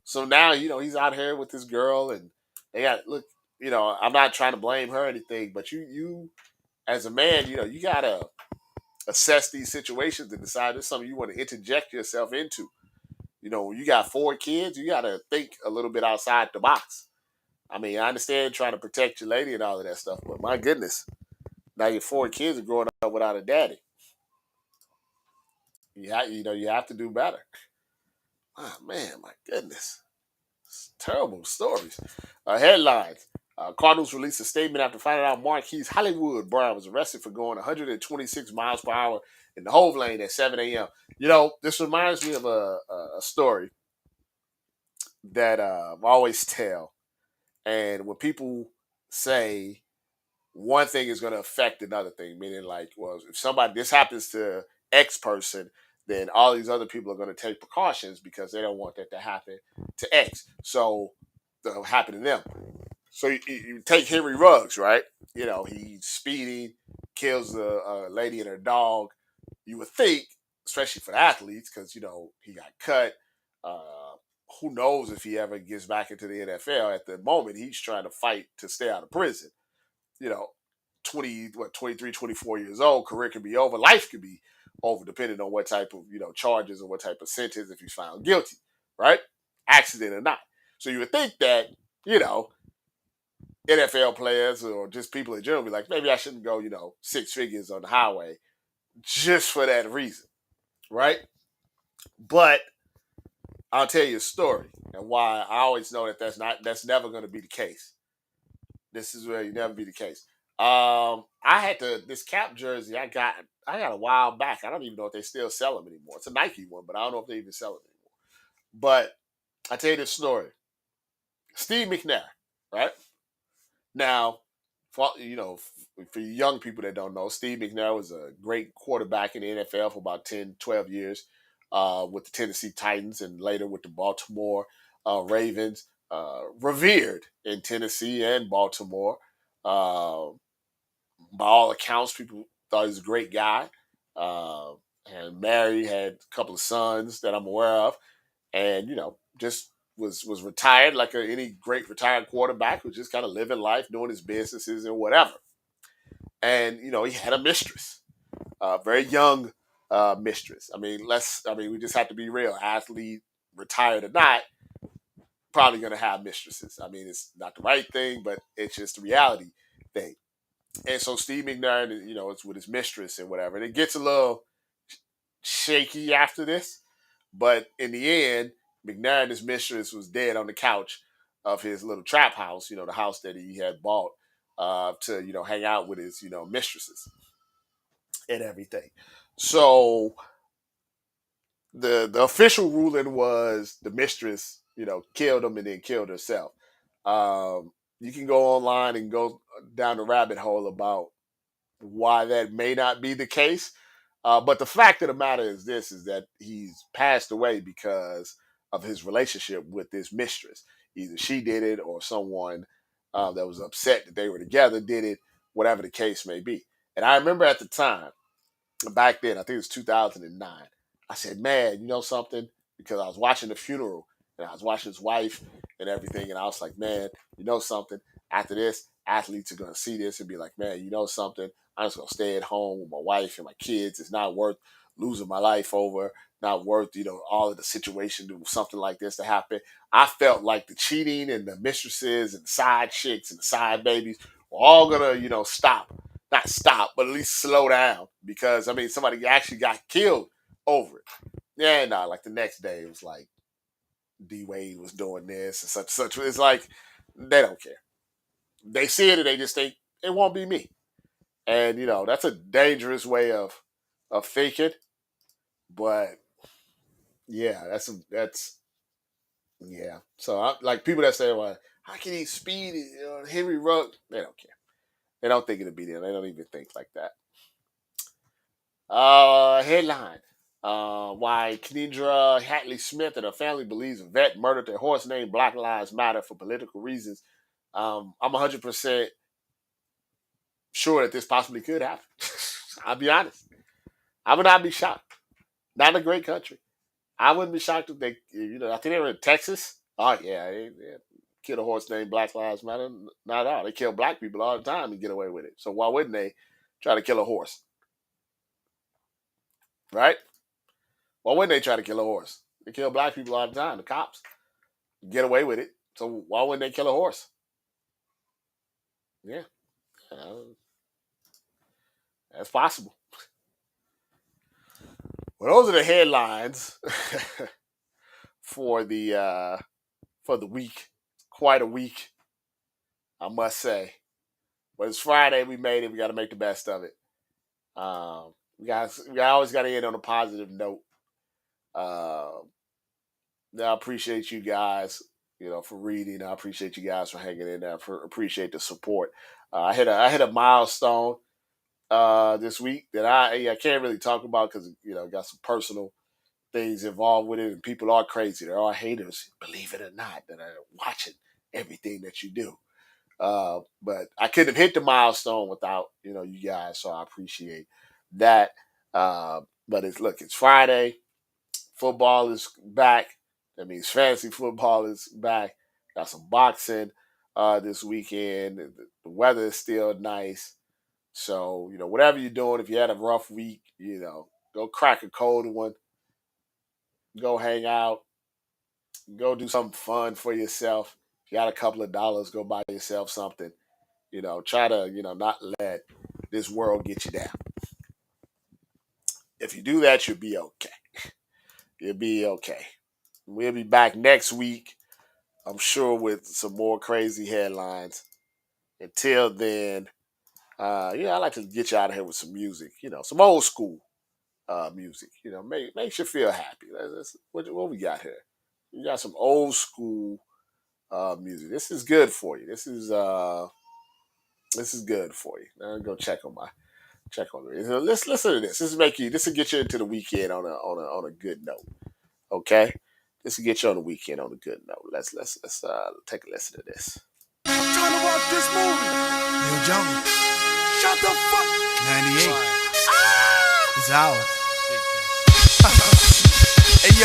So now, he's out here with this girl, and they got look. I'm not trying to blame her or anything, but you as a man, you gotta assess these situations and decide if it's something you want to interject yourself into. When you got 4 kids, you gotta think a little bit outside the box. I mean, I understand trying to protect your lady and all of that stuff, but my goodness, now your 4 kids are growing up without a daddy. You have to do better. Oh man, my goodness. Terrible stories. Headlines. Cardinals released a statement after finding out Marquise Hollywood Brown was arrested for going 126 miles per hour in the Hove lane at 7 a.m. This reminds me of a story that I always tell. And when people say one thing is going to affect another thing, meaning like, well, if this happens to X person, then all these other people are going to take precautions because they don't want that to happen to X. So that'll happen to them. So you take Henry Ruggs, right? He's speeding, kills a lady and her dog. You would think, especially for athletes, because he got cut. Who knows if he ever gets back into the NFL? At the moment, he's trying to fight to stay out of prison. 23, 24 years old, career can be over, life could be over, depending on what type of charges or what type of sentence if he's found guilty, right? Accident or not. So you would think that NFL players or just people in general be like, maybe I shouldn't go 6 figures on the highway just for that reason, right? But I'll tell you a story and why I always know that that's never going to be the case. This is where you never be the case. I had this cap jersey I got a while back. I don't even know if they still sell them anymore. It's a Nike one, but I don't know if they even sell it anymore. But I tell you this story. Steve McNair, right? Now, for young people that don't know, Steve McNair was a great quarterback in the NFL for about 10, 12 years with the Tennessee Titans and later with the Baltimore Ravens. Revered in Tennessee and Baltimore. By all accounts, people thought he was a great guy. And married, had a couple of sons that I'm aware of, and just was retired like any great retired quarterback, who just kind of living life, doing his businesses and whatever. And he had a mistress, a very young mistress. I mean, we just have to be real. Athlete, retired or not, probably going to have mistresses. I mean, it's not the right thing, but it's just the reality thing. And so Steve McNair, it's with his mistress and whatever. And it gets a little shaky after this. But in the end, McNair and his mistress was dead on the couch of his little trap house, the house that he had bought to, hang out with his, mistresses and everything. So the official ruling was the mistress, killed him and then killed herself. You can go online and go down the rabbit hole about why that may not be the case. But the fact of the matter is is that he's passed away because of his relationship with this mistress. Either she did it or someone that was upset that they were together did it, whatever the case may be. And I remember at the time, back then, I think it was 2009, I said, man, you know something? Because I was watching the funeral and I was watching his wife and everything. And I was like, man, you know something? After this, athletes are going to see this and be like, man, you know something? I'm just going to stay at home with my wife and my kids. It's not worth losing my life over, not worth, all of the situation to something like this to happen. I felt like the cheating and the mistresses and the side chicks and the side babies were all gonna, stop. Not stop, but at least slow down. Because somebody actually got killed over it. Yeah, no, like the next day it was like D Wade was doing this and such. It's like they don't care. They see it and they just think it won't be me. And that's a dangerous way of thinking. But yeah, that's yeah. So like people that say, "Well, how can he speed Henry Rugg?" They don't care. They don't think it'll be there. They don't even think like that. Headline. Why Kendra Hatley Smith and her family believes a vet murdered their horse named Black Lives Matter for political reasons. I'm 100% sure that this possibly could happen. I'll be honest. I would not be shocked. Not in a great country. I wouldn't be shocked if they, I think they were in Texas. Oh, yeah. They killed a horse named Black Lives Matter. Not at all. They kill black people all the time and get away with it. So why wouldn't they try to kill a horse? Right? Why wouldn't they try to kill a horse? They kill black people all the time. The cops get away with it. So why wouldn't they kill a horse? Yeah. That's possible. Well, those are the headlines for the week. Quite a week, I must say. But it's Friday. We made it. We got to make the best of it. We always got to end on a positive note. I appreciate you guys, for reading. I appreciate you guys for hanging in there. Appreciate the support. I hit a milestone this week that I can't really talk about because got some personal things involved with it, and people are crazy. There are haters, believe it or not, that are watching everything that you do. But I couldn't have hit the milestone without you guys, so I appreciate that. But it's Friday. Football is back. That means fantasy football is back. Got some boxing this weekend. The weather is still nice. So, whatever you're doing, if you had a rough week, go crack a cold one. Go hang out. Go do something fun for yourself. If you got a couple of dollars, go buy yourself something. Try to, not let this world get you down. If you do that, you'll be okay. You'll be okay. We'll be back next week, I'm sure, with some more crazy headlines. Until then, I like to get you out of here with some music, some old school music, makes you feel happy. What we got here? We got some old school music. This is good for you. This is good for you. Now go check on it. Let's listen to this. This will get you into the weekend on a good note. Okay? This will get you on the weekend on a good note. Let's take a listen to this. I'm trying to watch this movie. Yo, Johnny. Shut the fuck. 98. It's ours. Hey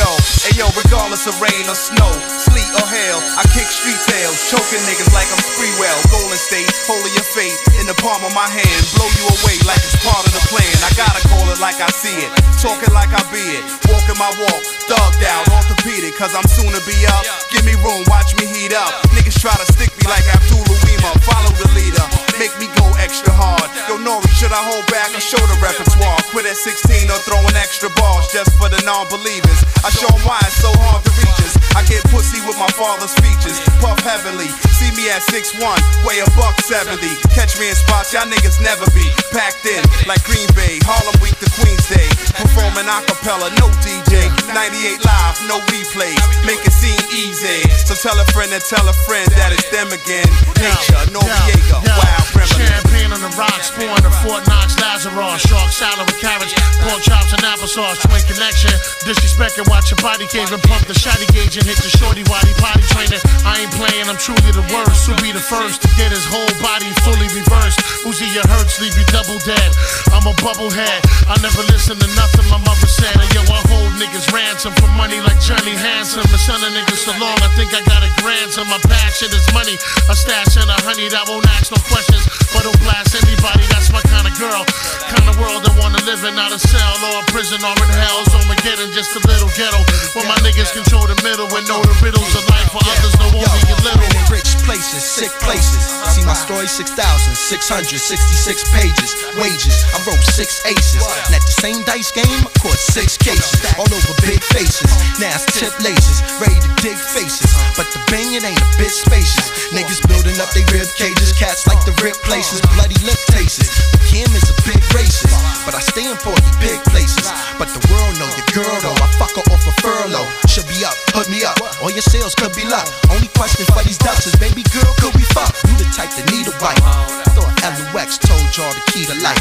yo, regardless of rain or snow, sleet or hail, I kick street tails, choking niggas like I'm Spreewell. Golden State, holding your fate in the palm of my hand, blow you away like it's part of the plan. I gotta call it like I see it, talking like I be it, walking my walk, thugged out, orthopedic, cause I'm soon to be up. Give me room, watch me heat up. Niggas try to stick me like Abdul Uwima, follow the leader, make me go extra hard. Yo, Nori, should I hold back or show the repertoire? Quit at 16 or throwing extra balls just for the non-believers. I show them why it's so hard to reach us. I get pussy with my father's features, puff heavily. See me at 6'1", weigh $170. Catch me in spots y'all niggas never be. Packed in like Green Bay, Harlem Week to Queens Day. Performing acapella, no DJ. 98 live, no replays. Make it seem easy. So tell a friend and tell a friend that it's them again. Nature, Noriega, wild remedy. Champagne on the rocks, pouring the Fort Knox Lazarus. Shark salad with carrots, pork chops and applesauce. Twin connection, disrespect and watch your body cave and pump the shotty gauge and hit the shorty waddy potty training. I ain't playing, I'm truly the worst. Who'll be the first to get his whole body fully reversed? Uzi your hurts, leave you double dead. I'm a bubblehead, I never listen to nothing my mother said. And yo, I hold niggas ransom for money like Johnny Hands. ransom. The son of niggas so long, I think I got a grandson. My passion is money, a stash and a honey that won't ask no questions, but don't blast anybody. That's my kind of girl, kind of world I wanna live in. Not a cell or a prison or in hell's Armageddon, just a little ghetto where my niggas control the middle and know the riddles of life for others know only a little. In rich places, sick places. See my story, 6,666 pages. Wages, I wrote 6 aces. And at the same dice game, I caught 6 cases. All over big faces. Now it's tip laces, ready to dig faces. But the bang, it ain't a bit spacious. Niggas building up they rib cages. Cats like the rip places, bloody lip tastes. But Kim is a big racist, but I stay in porky big places. But the world know your girl though, I fuck her off a furlough. Should be up, hook me up, all your sales could be luck. Only question for these ducks is, baby girl, could we fuck? You the type that need a wife. I thought LUX told y'all the key to life.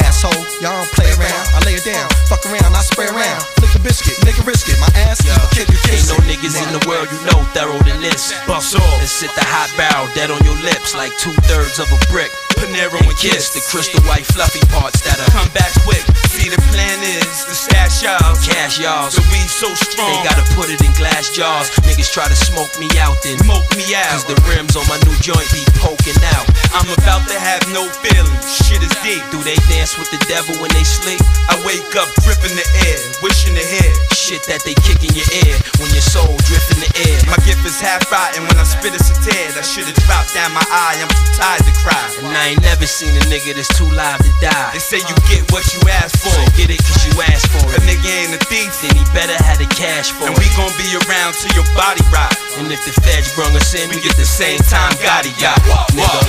Asshole, y'all don't play around. I lay it down, fuck around, I spray around. Flick a biscuit, nigga risk it, my ass, kick a kiss. Ain't no niggas in the world you know thorough than this. Bust off and sit the hot barrel dead on your lips like 2/3 of a brick. Panero and kiss the crystal white fluffy parts that'll Come back quick. See, the plan is to stash y'all. cash y'all. The weed so strong. They gotta put it in glass jars. Niggas try to smoke me out then Smoke me out. cause the rims on my new joint be poking out. I'm about to have no feelings. Shit is deep. Do they dance with the devil when they sleep? I wake up dripping the air, wishing to hear Shit that they kick in your ear when your soul drift in the air. my gift is half rotten. When I spit it's a tear. I should've dropped down my eye. I'm too tired to cry. And I ain't never seen a nigga that's too live to die. They say you get what you ask for. So get it cause you asked for A it. nigga ain't a thief. Then he better have the cash for And it. we gon' be around till your body rot. And if the feds brung us in, We get the same time Gotti got. Nigga,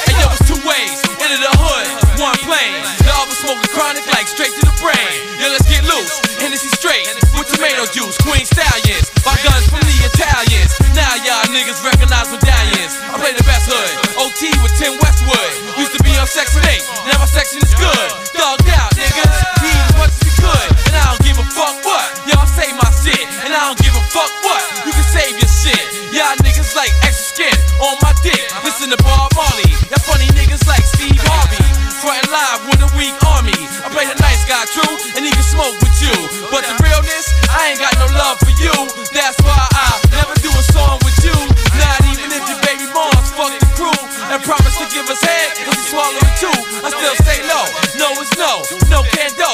Hey yo, it's 2 ways into the hood, 1 plane. The other smoking chronic like straight to the brain. Yo, let's get loose, Hennessy straight with tomato juice, Queen Stallions. Buy guns from the Italians. Now y'all niggas recognize medallions. I play the best hood, OT with Tim Westwood. Used to be on Section 8, now my section is good. Thugged out, niggas, he eat as much as he could. And I don't give a fuck what, y'all say my shit. And I don't give a fuck what, you can save your shit. Y'all niggas like extra skin on my dick. Listen to Bob Marley, y'all funny niggas like Steve Harvey. Frontin' live with a weak army. I play the nice guy true, and he can smoke with you. But the realness, I ain't got no love for you. That's why I never do a song with you. Not even if your baby moms fuck the crew and promise to give us head, cause he swallow it too. I still say no, no is no, no can do.